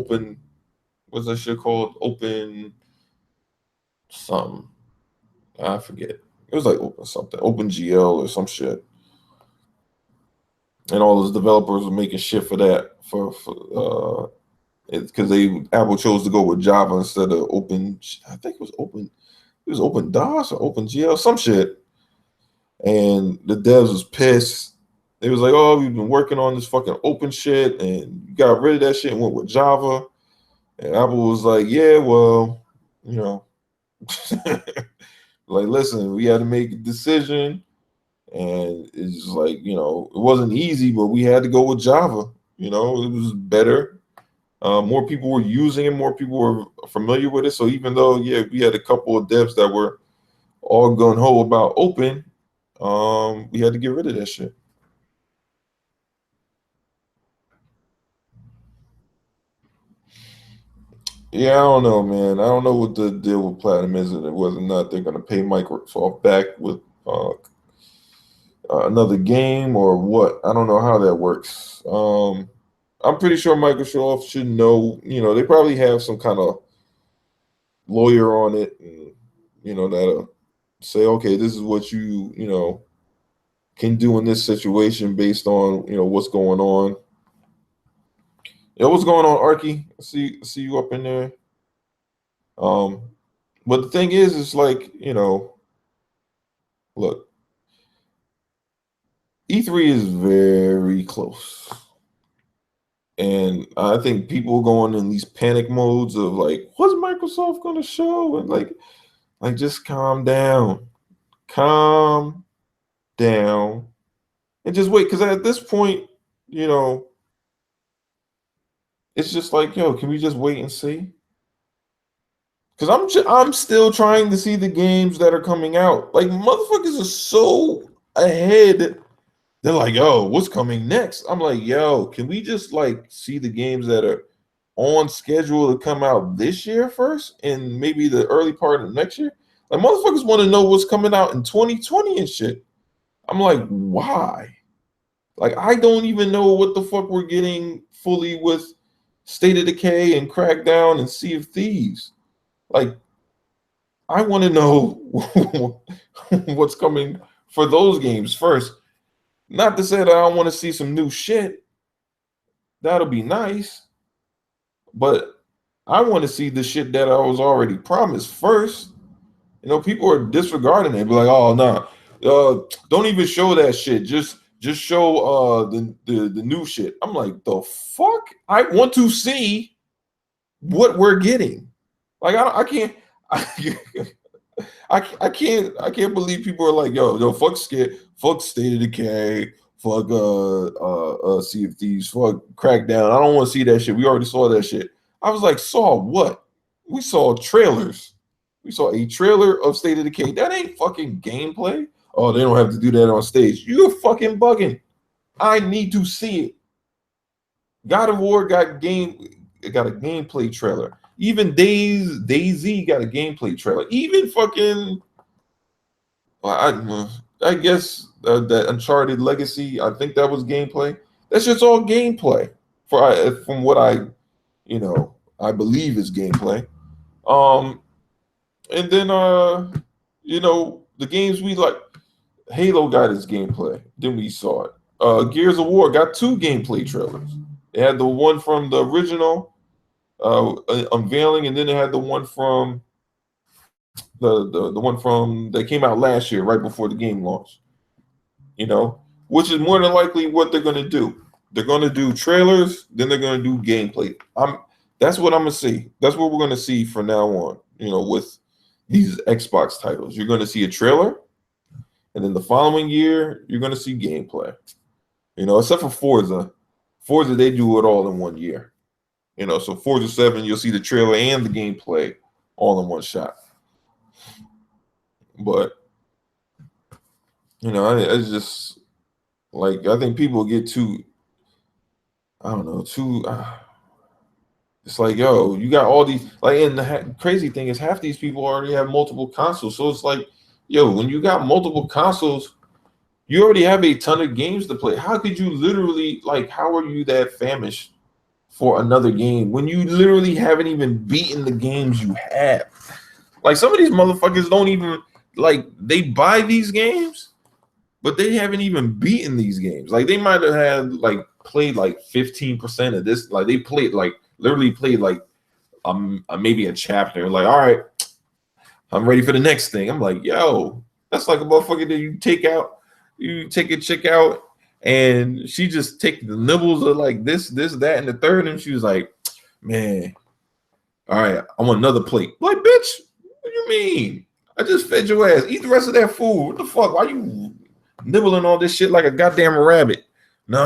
what's that shit called? Open something. I forget. It was like Open something, OpenGL or some shit. And all those developers were making shit for that because Apple chose to go with Java instead of Open. I think it was Open DOS or OpenGL, some shit. And the devs was pissed. They was like, oh, we've been working on this fucking open shit, and you got rid of that shit and went with Java. And Apple was like, yeah, well, like, listen, we had to make a decision, and it's just like, it wasn't easy, but we had to go with Java. It was better. More people were using it, more people were familiar with it. So even though, yeah, we had a couple of devs that were all gung-ho about open, we had to get rid of that shit. Yeah, I don't know, man. I don't know what the deal with Platinum is, and whether or not they're going to pay Microsoft back with another game or what. I don't know how that works. I'm pretty sure Microsoft should know. They probably have some kind of lawyer on it, and that'll say, okay, this is what you can do in this situation based on what's going on. What's going on, Arky? I see you up in there. But the thing is, it's like, look, E3 is very close. And I think people going in these panic modes of like, what's Microsoft going to show? And like just calm down. Calm down. And just wait. Because at this point, it's just like, yo, can we just wait and see? Because I'm still trying to see the games that are coming out. Like, motherfuckers are so ahead. They're like, yo, what's coming next? I'm like, yo, can we just like see the games that are on schedule to come out this year first, and maybe the early part of next year? Like, motherfuckers want to know what's coming out in 2020 and shit. I'm like, why? Like, I don't even know what the fuck we're getting fully with State of Decay and Crackdown and Sea of Thieves. Like, I want to know what's coming for those games first. Not to say that I don't want to see some new shit. That'll be nice. But I want to see the shit that I was already promised first. People are disregarding it. Be like, oh, no, don't even show that shit. Just show the new shit. I'm like, the fuck? I want to see what we're getting. Like, I can't believe people are like, yo, fuck State of Decay, fuck Sea of Thieves, fuck Crackdown. I don't want to see that shit. We already saw that shit. I was like, saw what? We saw trailers. We saw a trailer of State of Decay. That ain't fucking gameplay. oh, they don't have to do that on stage. You're fucking bugging. I need to see it. God of War got a gameplay trailer. Even DayZ got a gameplay trailer. Even fucking, I guess that Uncharted Legacy, I think that was gameplay. That's just all gameplay from what I believe is gameplay. And then the games we like, Halo got its gameplay. Then we saw it. Gears of War got 2 gameplay trailers. They had the one from the original unveiling, and then they had the one from the one from that came out last year, right before the game launched. Which is more than likely what they're gonna do. They're gonna do trailers, then they're gonna do gameplay. That's what I'm gonna see. That's what we're gonna see from now on. With these Xbox titles, you're gonna see a trailer, and then the following year you're gonna see gameplay. Except for Forza. Forza, they do it all in 1 year. So Forza 7, you'll see the trailer and the gameplay all in one shot. But it's just like, I think people get too, I don't know, it's like, yo, you got all these, like, and the crazy thing is half these people already have multiple consoles. So it's like, yo, when you got multiple consoles, you already have a ton of games to play. How could you literally, like, how are you that famished for another game when you literally haven't even beaten the games you have? Like, some of these motherfuckers don't even, like, they buy these games, but they haven't even beaten these games. Like, they might have had, like, played like 15% of this. Like, they played, like, literally played like maybe a chapter. Like, all right, I'm ready for the next thing. I'm like, yo, that's like a motherfucker that you take a chick out, and she just take the nibbles of like this, that, and the third, and she was like, man, all right, I want another plate. Like, bitch, what do you mean? I just fed your ass. Eat the rest of that food. What the fuck? Why you nibbling all this shit like a goddamn rabbit? No.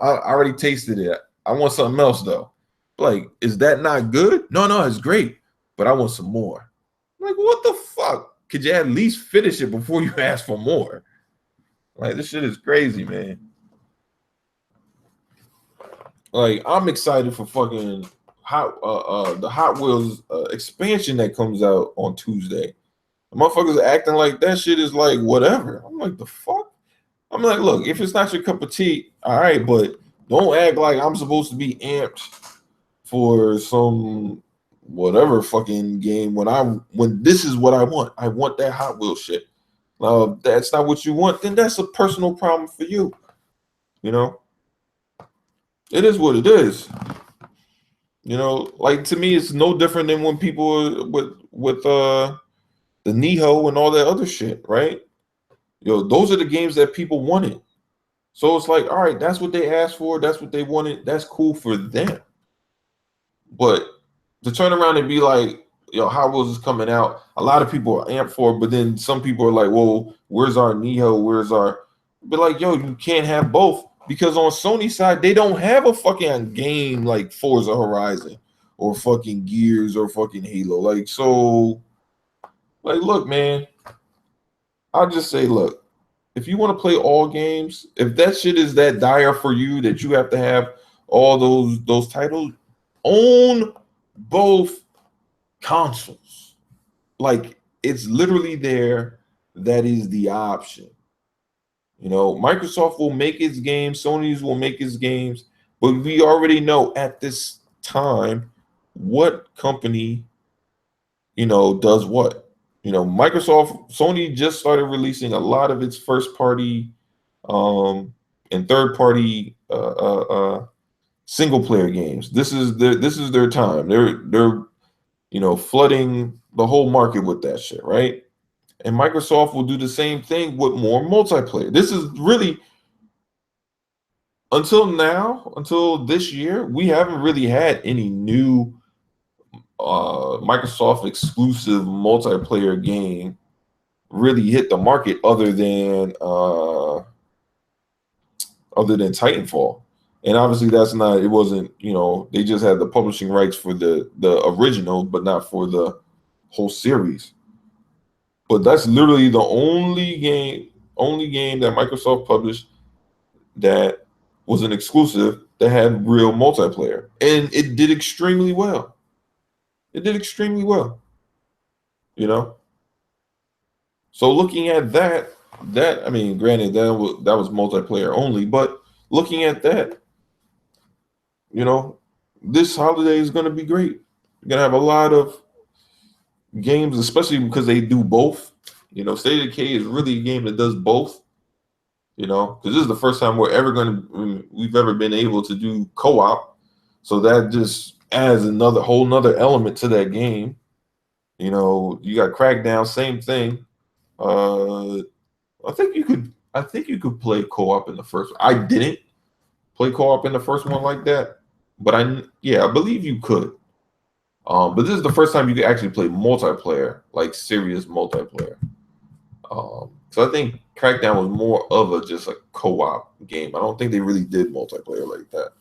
I already tasted it. I want something else though. Like, is that not good? No, it's great, but I want some more. Like, what the fuck? Could you at least finish it before you ask for more? Like, this shit is crazy, man. Like, I'm excited for fucking the Hot Wheels expansion that comes out on Tuesday. The motherfuckers are acting like that shit is like whatever. I'm like, the fuck? I'm like, look, if it's not your cup of tea, all right, but don't act like I'm supposed to be amped for some whatever fucking game when this is what I want. I want that Hot Wheels shit. That's not what you want, then that's a personal problem for you. It is what it is. Like, to me, it's no different than when people with the Niho and all that other shit, right? Those are the games that people wanted. So it's like, all right, that's what they asked for, that's what they wanted, that's cool for them. But to turn around and be like, Hot Wheels is coming out, a lot of people are amped for it, but then some people are like, well, where's our Niho? Where's our... But like, yo, you can't have both, because on Sony's side, they don't have a fucking game like Forza Horizon or fucking Gears or fucking Halo. Like, so, like, look, man, I'll just say, look, if you want to play all games, if that shit is that dire for you that you have to have all those titles, own both consoles. Like, it's literally there. That is the option. Microsoft will make its games, Sony's will make its games, but we already know at this time what company does what. Sony just started releasing a lot of its first party and third party single player games. This is their time. They're flooding the whole market with that shit, right? And Microsoft will do the same thing with more multiplayer. This is really, until this year, we haven't really had any new Microsoft exclusive multiplayer game really hit the market other than Titanfall. And obviously it wasn't, they just had the publishing rights for the original, but not for the whole series. But that's literally the only game only game that Microsoft published that was an exclusive that had real multiplayer, and it did extremely well. It did extremely well, you know. So looking at that I mean, granted that was multiplayer only, but looking at that, you know, this holiday is going to be great. You're going to have a lot of games, especially because they do both. You know, State of Decay is really a game that does both. You know, because this is the first time we've ever been able to do co-op, so that just adds whole nother element to that game. You know, you got Crackdown, same thing. I think you could play co-op in the first one. I didn't play co-op in the first one like that, but I believe you could. But this is the first time you could actually play multiplayer, like serious multiplayer. So I think Crackdown was more of just a co-op game. I don't think they really did multiplayer like that.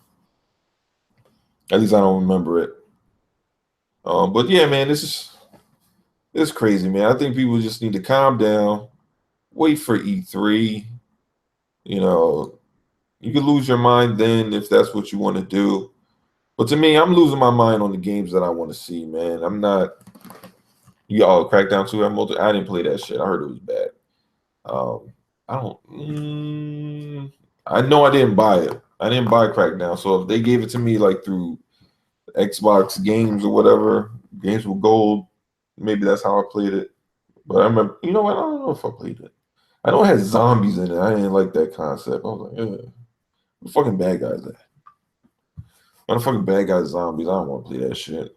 At least I don't remember it. But yeah, man, this is crazy, man. I think people just need to calm down, wait for E3. You know, you could lose your mind then if that's what you want to do. But to me, I'm losing my mind on the games that I want to see, man. I'm not. Crackdown 2. I didn't play that shit. I heard it was bad. I don't. I know I didn't buy it. I didn't buy Crackdown. So if they gave it to me like through Xbox games or whatever, games with gold, maybe that's how I played it. But I remember, you know what? I don't know if I played it. I know it had zombies in it. I didn't like that concept. I was like, yeah, the fucking bad guys at? Motherfucking bad guys, zombies. I don't want to play that shit.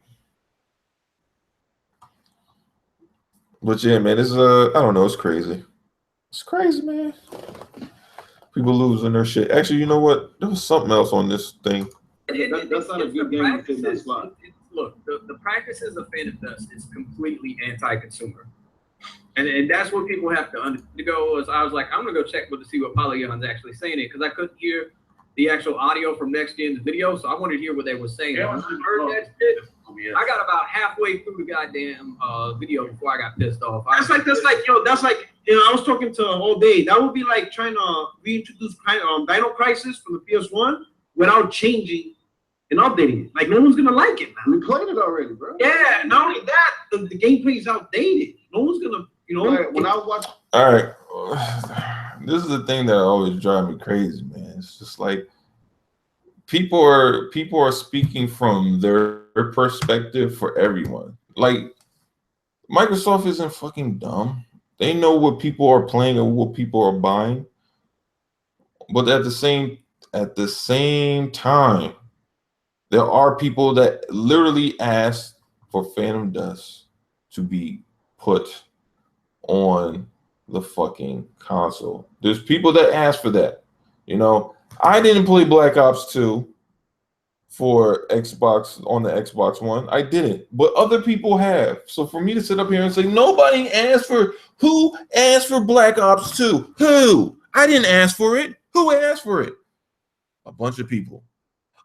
But yeah, man, it's I don't know, it's crazy. It's crazy, man. People losing their shit. Actually, you know what? There was something else on this thing. That's not a good game to fit this slot. Look, the practices of Phantom Dust is completely anti-consumer. And that's what people have to undergo. I was like, I'm going to go check to see what Polygon's actually saying it, because I couldn't hear the actual audio from Next Gen's video, so I wanted to hear what they were saying. Yeah, I heard that shit. I got about halfway through the goddamn video before I got pissed off. That's like I was talking to all day. That would be like trying to reintroduce Dino Crisis from the PS1 without changing and updating it. Like, no one's gonna like it, man. We played it already, bro. Yeah, not only that, the gameplay is outdated. No one's gonna, when I watch. All right, this is the thing that always drives me crazy, man. It's just like people are speaking from their perspective for everyone. Like, Microsoft isn't fucking dumb. They know what people are playing and what people are buying. But at the same time, there are people that literally ask for Phantom Dust to be put on the fucking console. There's people that ask for that. You know, I didn't play Black Ops 2 for Xbox on the Xbox One. I didn't, but other people have. So for me to sit up here and say nobody asked for, who asked for Black Ops 2? Who? I didn't ask for it. Who asked for it? A bunch of people.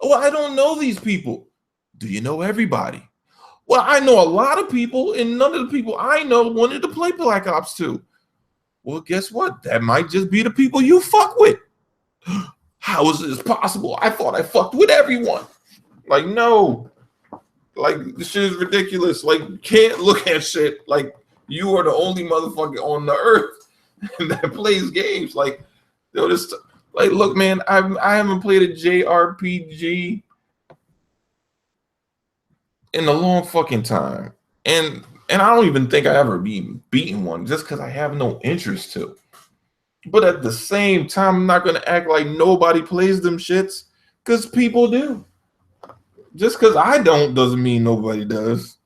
Oh, I don't know these people. Do you know everybody? Well, I know a lot of people, and none of the people I know wanted to play Black Ops 2. Well, guess what? That might just be the people you fuck with. How is this possible? I thought I fucked with everyone. Like, no. Like, this shit is ridiculous. Like, you can't look at shit like you are the only motherfucker on the earth that plays games. Like, yo, this, like, look, man, I haven't played a JRPG in a long fucking time. And I don't even think I ever beaten one just because I have no interest to. But at the same time, I'm not going to act like nobody plays them shits, because people do. Just because I don't doesn't mean nobody does.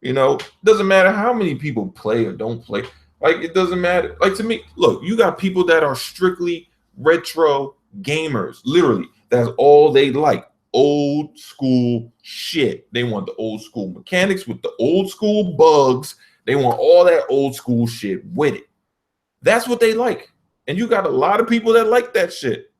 You know, doesn't matter how many people play or don't play. Like, it doesn't matter. Like, to me, look, you got people that are strictly retro gamers. Literally, that's all they like. Old school shit. They want the old school mechanics with the old school bugs. They want all that old school shit with it. That's what they like. And you got a lot of people that like that shit.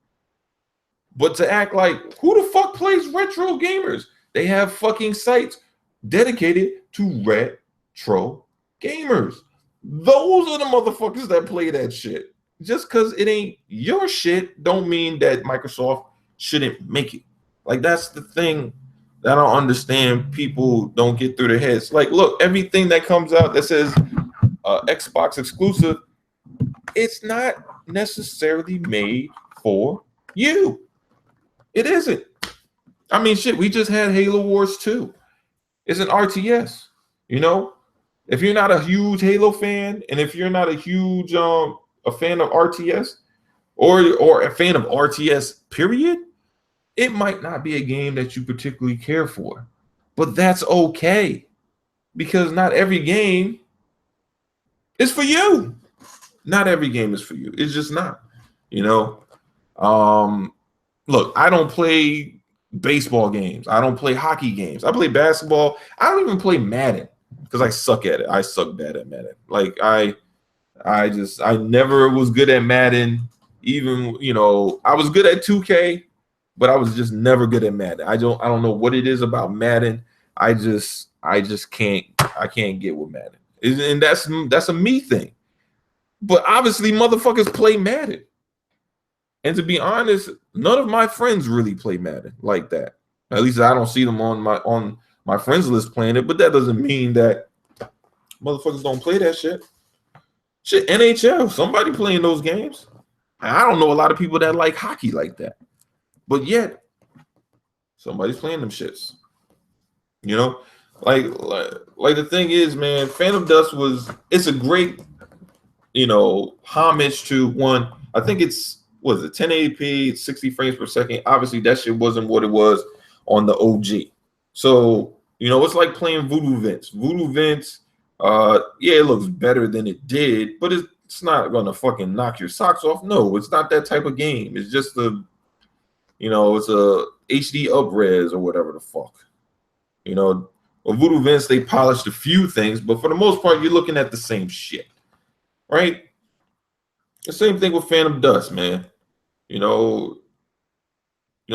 But to act like, who the fuck plays retro gamers? They have fucking sites dedicated to retro gamers. Those are the motherfuckers that play that shit. just because it ain't your shit, don't mean that Microsoft shouldn't make it. Like, that's the thing that I don't understand. People don't get through their heads. Like, look, everything that comes out that says Xbox exclusive, it's not necessarily made for you. It isn't. I mean, shit, we just had Halo Wars 2. It's an RTS, you know? If you're not a huge Halo fan, and if you're not a huge a fan of RTS, or a fan of RTS, period, it might not be a game that you particularly care for. But that's okay. Because not every game is for you. Not every game is for you. It's just not. You know? Look, I don't play baseball games. I don't play hockey games. I play basketball. I don't even play Madden because I suck at it. I suck bad at Madden. Like I never was good at Madden. Even, you know, I was good at 2K, but I was just never good at Madden. I don't know what it is about Madden. I just can't get with Madden. And that's a me thing. But obviously motherfuckers play Madden. And to be honest, none of my friends really play Madden like that. At least I don't see them on my friends list playing it, but that doesn't mean that motherfuckers don't play that shit. Shit, NHL, somebody playing those games. I don't know a lot of people that like hockey like that. But yet, somebody's playing them shits. You know? Like the thing is, man, Phantom Dust it's a great, you know, homage to one. I think it's 1080p, 60 frames per second. Obviously, that shit wasn't what it was on the OG. So, you know, it's like playing Voodoo Vince. Voodoo Vince, yeah, it looks better than it did, but it's not gonna fucking knock your socks off. No, it's not that type of game. It's just it's a HD up-res or whatever the fuck. You know, with Voodoo Vince, they polished a few things, but for the most part, you're looking at the same shit, right? The same thing with Phantom Dust, man. You know,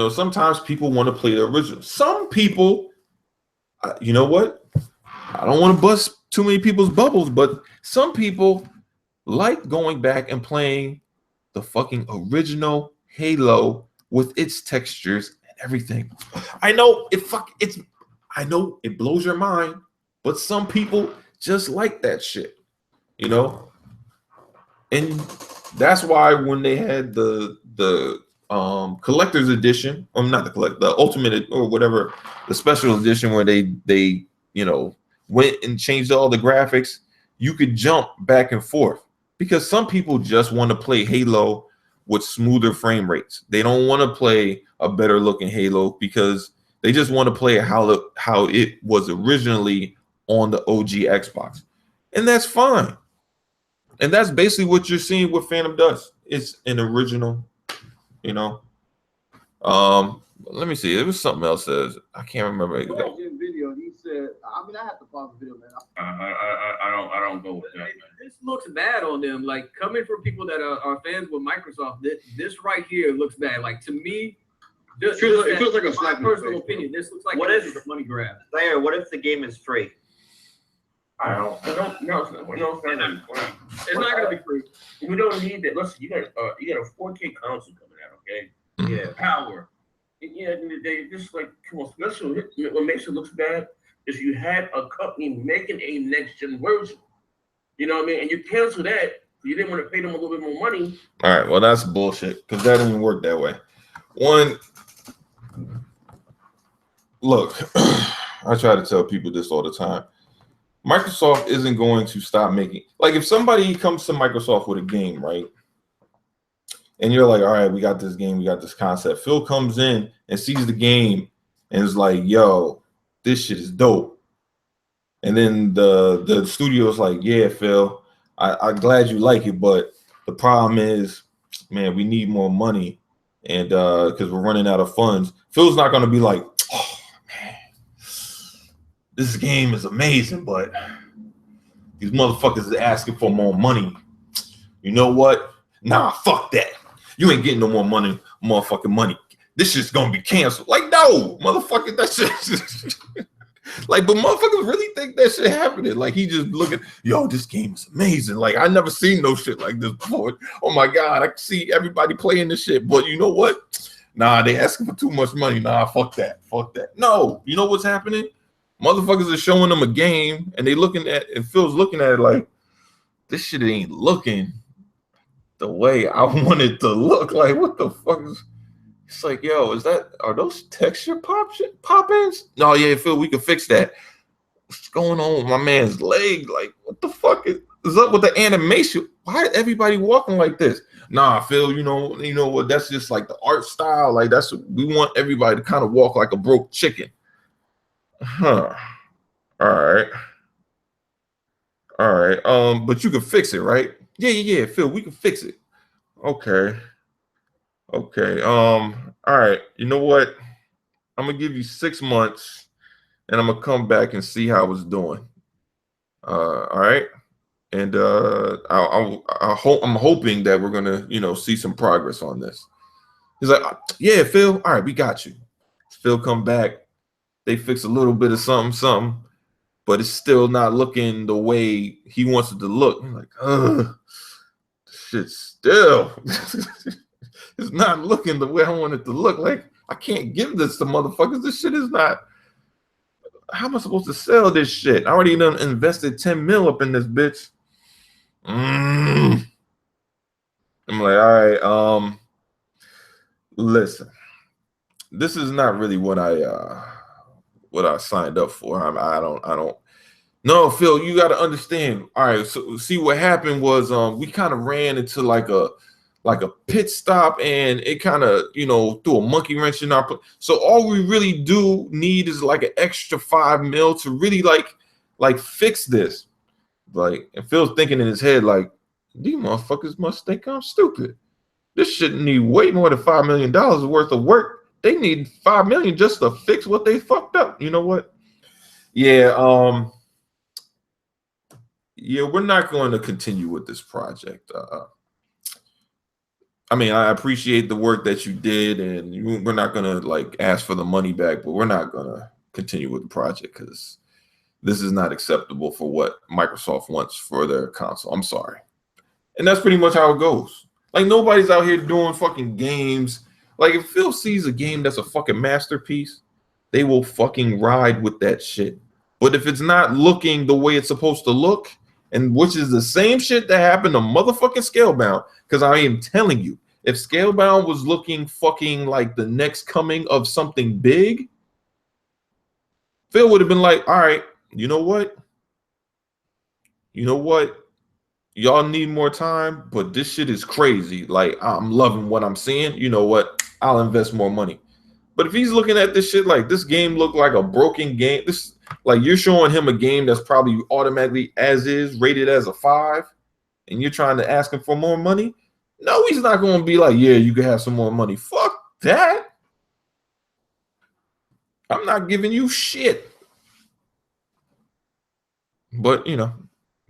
sometimes people want to play the original. Some people, you know what? I don't want to bust too many people's bubbles, but some people like going back and playing the fucking original Halo with its textures and everything. I know it blows your mind, but some people just like that shit, you know? And that's why when they had the collector's edition, not the ultimate or whatever, the special edition where they you know went and changed all the graphics, you could jump back and forth because some people just want to play Halo with smoother frame rates. They don't want to play a better looking Halo because they just want to play how it was originally on the OG Xbox, and that's fine. And that's basically what you're seeing with Phantom Dust. It's an original, you know. Let me see. There was something else. I can't remember exactly. Video. He said, I mean, I have to pause the video, man. I don't go with that. This looks bad on them. Like, coming from people that are fans with Microsoft, this right here looks bad. Like, to me, it feels like a slap. My personal opinion. This looks like a money grab. Layer, what if the game is free? I don't know. It's not gonna be free. We don't need that. Listen, you got a 4K console coming out, okay? Yeah. Power. Yeah, they just like, come on. Especially what makes it look bad is you had a company making a next gen version. You know what I mean? And you cancel that. You didn't want to pay them a little bit more money. All right. Well, that's bullshit because that didn't work that way. One, look, I try to tell people this all the time. Microsoft isn't going to stop making, like, if somebody comes to Microsoft with a game, right? And you're like, all right, we got this game, we got this concept. Phil comes in and sees the game and is like, yo, this shit is dope. And then the studio's like, yeah, Phil, I'm glad you like it, but the problem is, man, we need more money. And because we're running out of funds. Phil's not going to be like, oh, man, this game is amazing, but these motherfuckers is asking for more money. You know what? Nah, fuck that. You ain't getting no more money, motherfucking money. This shit's gonna be canceled. Like, no, motherfucker, that shit. Like, but motherfuckers really think that shit happening. Like, he just looking, yo, this game is amazing. Like, I never seen no shit like this before. Oh my God, I see everybody playing this shit. But you know what? Nah, they asking for too much money. Nah, fuck that. Fuck that. No, you know what's happening? Motherfuckers are showing them a game and they looking at it, Phil's looking at it like, this shit ain't looking the way I want it to look. Like, what the fuck is it's like, yo, are those texture pop-ins? No, yeah, Phil, we can fix that. What's going on with my man's leg? Like, what the fuck is up with the animation? Why is everybody walking like this? Nah, Phil, you know what? That's just like the art style. Like, that's what we want everybody to kind of walk like a broke chicken. Huh. All right. But you can fix it, right? Yeah, Phil, we can fix it. Okay. All right. You know what? I'm gonna give you 6 months and I'm gonna come back and see how it's doing. All right. And I'm hoping that we're gonna, see some progress on this. He's like, yeah, Phil. All right, we got you. Phil come back. They fix a little bit of something, but it's still not looking the way he wants it to look. I'm like, shit still. It's not looking the way I want it to look. Like, I can't give this to motherfuckers. This shit is not. How am I supposed to sell this shit? I already done invested 10 mil up in this bitch. I'm like, all right, listen, this is not really what I signed up for. I don't. No, Phil, you got to understand. All right, so see what happened was we kind of ran into like a pit stop, and it kind of threw a monkey wrench in our. So all we really do need is like an extra 5 mil to really like fix this. Like, and Phil's thinking in his head like, these motherfuckers must think I'm stupid. This shit need way more than $5 million worth of work. They need 5 million just to fix what they fucked up. You know what? Yeah. Yeah, we're not going to continue with this project. I mean, I appreciate the work that you did, and we're not going to like ask for the money back, but we're not going to continue with the project because this is not acceptable for what Microsoft wants for their console. I'm sorry. And that's pretty much how it goes. Like, nobody's out here doing fucking games. Like, if Phil sees a game that's a fucking masterpiece, they will fucking ride with that shit. But if it's not looking the way it's supposed to look, and which is the same shit that happened to motherfucking Scalebound, because I am telling you, if Scalebound was looking fucking like the next coming of something big, Phil would have been like, all right, you know what? Y'all need more time, but this shit is crazy. Like, I'm loving what I'm seeing. You know what? I'll invest more money. But if he's looking at this shit like this game looked like a broken game, this like you're showing him a game that's probably automatically as is rated as a 5, and you're trying to ask him for more money. No, he's not going to be like, yeah, you can have some more money. Fuck that. I'm not giving you shit. But,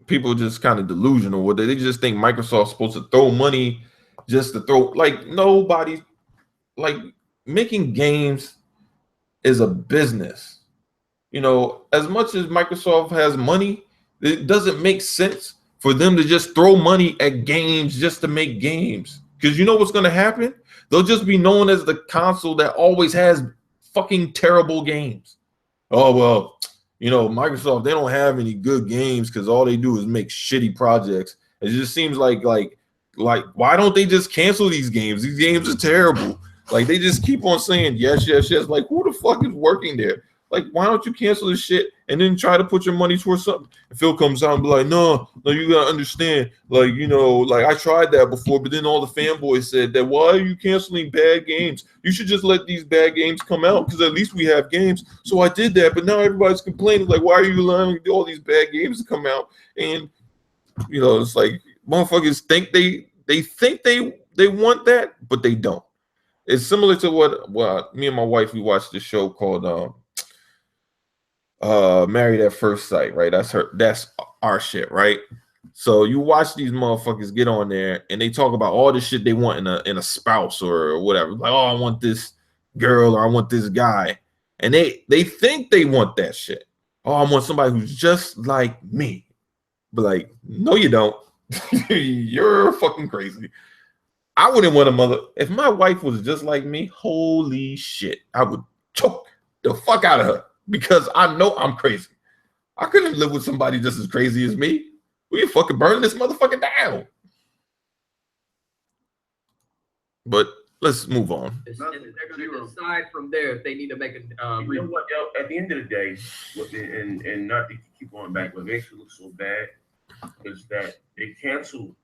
people just kind of delusional with it. They just think Microsoft's supposed to throw money just to throw. Like, nobody, like, making games is a business. As much as Microsoft has money, it doesn't make sense for them to just throw money at games just to make games. Because you know what's going to happen? They'll just be known as the console that always has fucking terrible games. Oh, well, Microsoft, they don't have any good games because all they do is make shitty projects. It just seems like why don't they just cancel these games? These games are terrible. Like, they just keep on saying yes. Like, who the fuck is working there? Like, why don't you cancel this shit and then try to put your money towards something? And Phil comes out and be like, no, you gotta understand. Like, like I tried that before, but then all the fanboys said that, why are you canceling bad games? You should just let these bad games come out because at least we have games. So I did that, but now everybody's complaining, like, why are you allowing all these bad games to come out? And, it's like motherfuckers think they think they want that, but they don't. It's similar to what me and my wife, we watched this show called Married at First Sight, right? That's our shit, right? So you watch these motherfuckers get on there and they talk about all the shit they want in a spouse or whatever. Like, oh, I want this girl or I want this guy. And they think they want that shit. Oh, I want somebody who's just like me. But like, no, you don't. You're fucking crazy. I wouldn't want a mother. If my wife was just like me, holy shit, I would choke the fuck out of her because I know I'm crazy. I couldn't live with somebody just as crazy as me. We fucking burning this motherfucker down. But let's move on. They're going to decide from there if they need to make a. You know what, yo? At the end of the day, and not to keep going back, what makes it look so bad is that they canceled,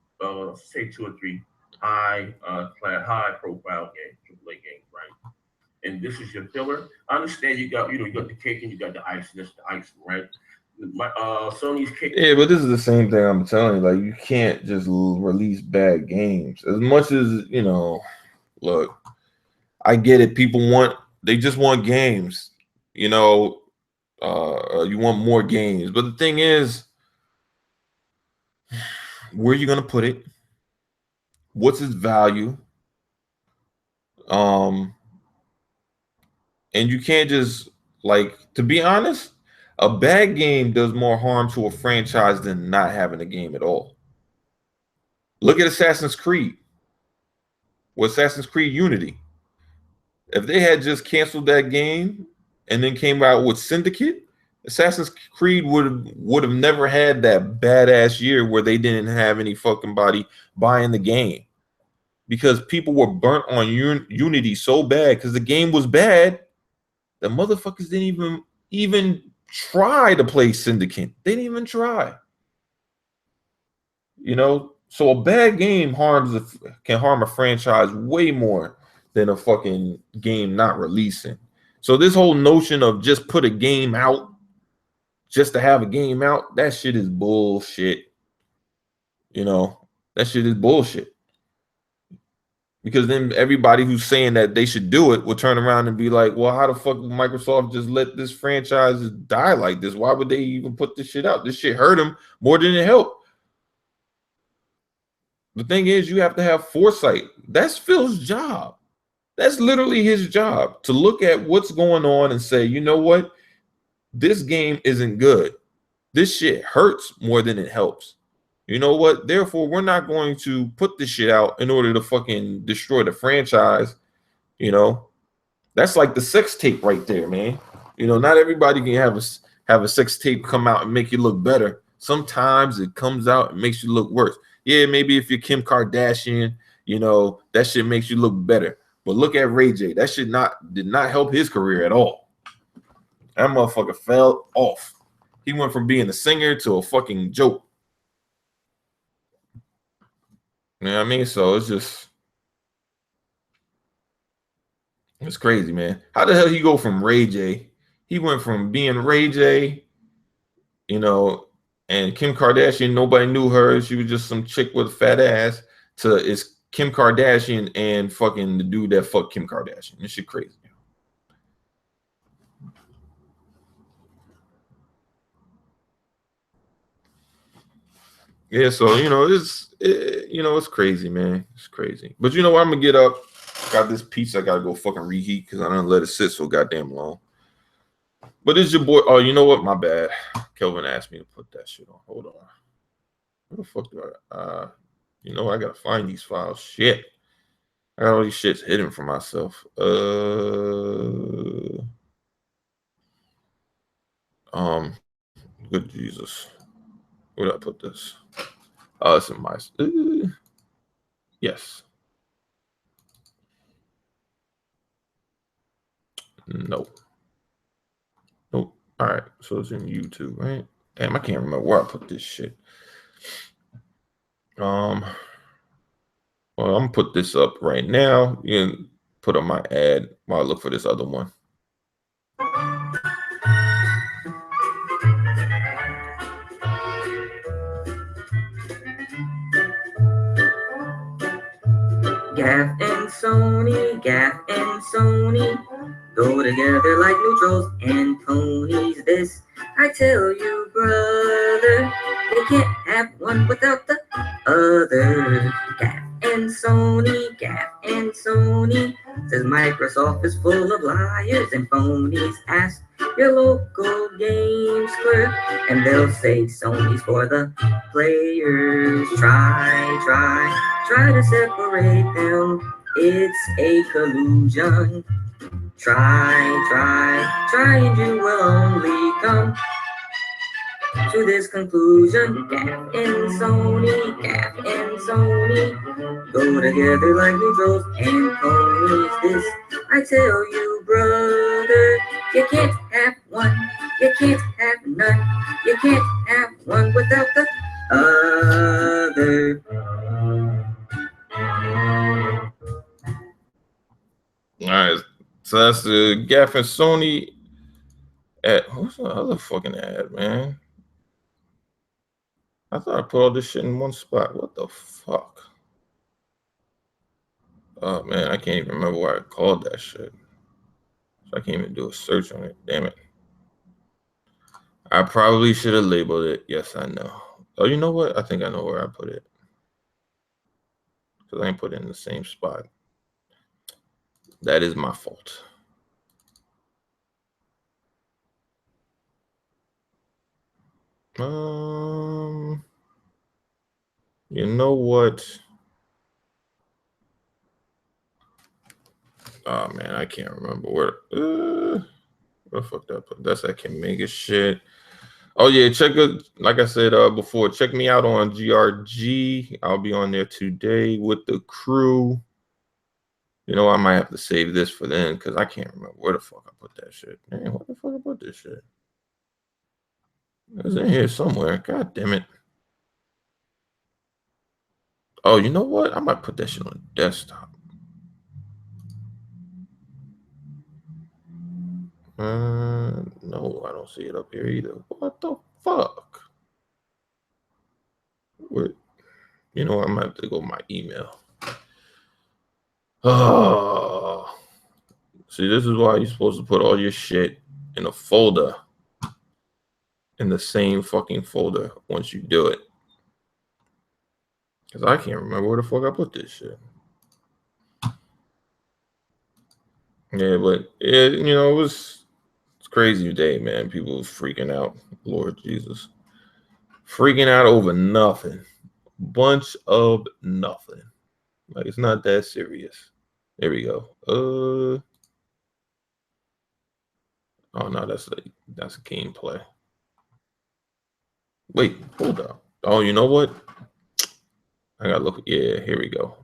say 2 or 3 high profile games, AAA games, right? And this is your filler. I understand you got the cake and you got the ice. That's the icing, right? Sony's cake. Yeah, but this is the same thing I'm telling you. Like, you can't just release bad games. As much as, you know, look, I get it. They just want games. You know, you want more games. But the thing is, where are you going to put it? What's its value? And you can't just, like, to be honest, a bad game does more harm to a franchise than not having a game at all. Look at Assassin's Creed. With Assassin's Creed Unity. If they had just canceled that game and then came out with Syndicate, Assassin's Creed would have never had that badass year where they didn't have any fucking body buying the game. Because people were burnt on Unity so bad because the game was bad. The motherfuckers didn't even try to play Syndicate. They didn't even try. You know, so a bad game can harm a franchise way more than a fucking game not releasing. So this whole notion of just put a game out just to have a game out, that shit is bullshit. You know, that shit is bullshit. Because then everybody who's saying that they should do it will turn around and be like, well, how the fuck would Microsoft just let this franchise die like this? Why would they even put this shit out? This shit hurt them more than it helped. The thing is, you have to have foresight. That's Phil's job. That's literally his job, to look at what's going on and say, you know what? This game isn't good. This shit hurts more than it helps. You know what? Therefore, we're not going to put this shit out in order to fucking destroy the franchise. You know, that's like the sex tape right there, man. You know, not everybody can have a sex tape come out and make you look better. Sometimes it comes out and makes you look worse. Yeah, maybe if you're Kim Kardashian, you know, that shit makes you look better. But look at Ray J. That shit did not help his career at all. That motherfucker fell off. He went from being a singer to a fucking joke. You know what I mean? So it's crazy, man. How the hell he go from Ray J? He went from being Ray J, you know, and Kim Kardashian, nobody knew her. She was just some chick with a fat ass, to it's Kim Kardashian and fucking the dude that fucked Kim Kardashian. This shit crazy. Yeah, so you know it's crazy, man. It's crazy. But you know what? I'm gonna get up. Got this pizza. I gotta go fucking reheat because I didn't let it sit so goddamn long. But it's your boy. Oh, you know what? My bad. Kelvin asked me to put that shit on. Hold on. Where the fuck do I? You know, I gotta find these files. Shit. I got all these shits hidden from myself. Good Jesus. Where did I put this? Oh, it's in my. Yes. Nope. Nope. All right. So it's in YouTube, right? Damn, I can't remember where I put this shit. Well, I'm gonna put this up right now. You can put on my ad while I look for this other one. Gaff and Sony go together like neutrals and ponies. This I tell you, brother, they can't have one without the other. Gaff and Sony Says Microsoft is full of liars and phonies. Ask your local games clerk, and they'll say Sony's for the players. Try to separate them. It's a collusion. Try, and you will only come to this conclusion. Gaff and Sony go together like neutrals and ponies. This I tell you, brother, you can't have one, you can't have none, you can't have one without the other. All right, so that's the Gaff and Sony ad. What's the other fucking ad, man? I thought I put all this shit in one spot. What the fuck? Oh man, I can't even remember why I called that shit. So I can't even do a search on it. Damn it. I probably should have labeled it. Yes, I know. Oh, you know what? I think I know where I put it. Because I ain't put it in the same spot. That is my fault. You know what? Oh man, I can't remember where the fuck that put. That's that can make it shit. Oh yeah, check it. Like I said before, check me out on GRG. I'll be on there today with the crew. You know, I might have to save this for then because I can't remember where the fuck I put that shit. Man, where the fuck I put this shit? It was in here somewhere. God damn it. Oh, you know what? I might put that shit on the desktop. No, I don't see it up here either. What the fuck? Where? You know, I might have to go my email. Oh, see, this is why you're supposed to put all your shit in a folder, in the same fucking folder once you do it. Because I can't remember where the fuck I put this shit. Yeah, but you know, it's crazy day, man. People was freaking out. Lord Jesus. Freaking out over nothing. Bunch of nothing. Like, it's not that serious. There we go. Oh no, that's a gameplay. Wait, hold up. Oh, you know what? I gotta look. Yeah, here we go.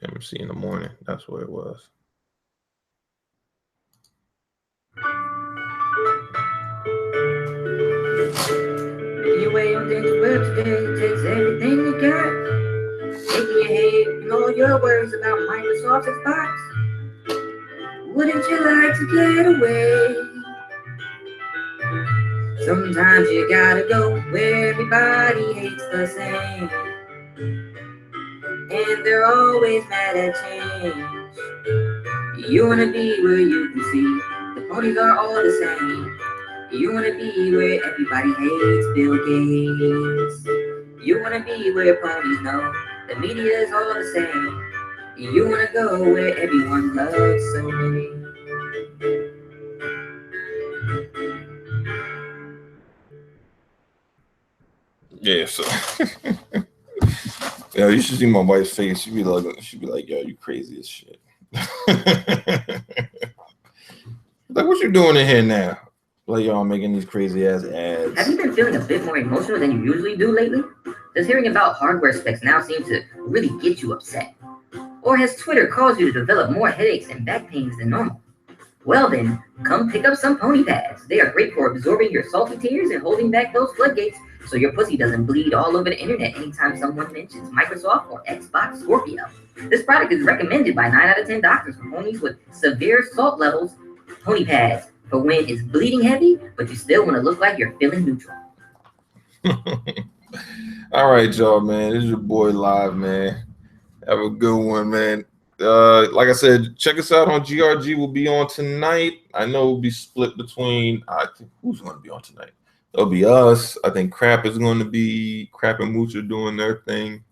MC in the morning. That's what it was. Your way on things well today takes everything you got. Shaking your head and all your worries about Microsoft Xbox. Wouldn't you like to get away? Sometimes you gotta go where everybody hates the same, and they're always mad at change. You wanna be where you can see the ponies are all the same. You wanna be where everybody hates Bill Gates. You wanna be where ponies know the media is all the same. You wanna go where everyone loves Sony. Yeah, so yeah, you should see my wife's face. She'd be like, yo, you crazy as shit. Like, what you doing in here now? Like, y'all making these crazy ass ads. Have you been feeling a bit more emotional than you usually do lately? Does hearing about hardware specs now seem to really get you upset? Or has Twitter caused you to develop more headaches and back pains than normal? Well then, come pick up some pony pads. They are great for absorbing your salty tears and holding back those floodgates so your pussy doesn't bleed all over the internet anytime someone mentions Microsoft or Xbox Scorpio. This product is recommended by 9 out of 10 doctors for ponies with severe salt levels. Pony pads for when it's bleeding heavy, but you still want to look like you're feeling neutral. All right, y'all, man. This is your boy Live, man. Have a good one, man. Like I said, check us out on GRG. We'll be on tonight. I know we'll be split between, I think, who's going to be on tonight? It'll be us. I think Crap is going to be, Crap and Mooch are doing their thing.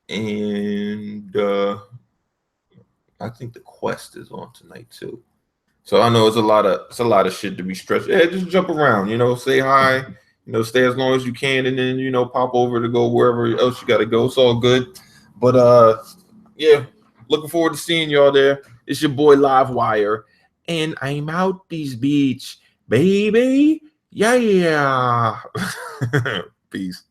And I think the Quest is on tonight too. So I know it's a lot of shit to be stressed. Yeah, just jump around, say hi, stay as long as you can, and then pop over to go wherever else you got to go. It's all good. But yeah, looking forward to seeing y'all there. It's your boy Livewire, and I'm out these beach, baby. Yeah. Peace.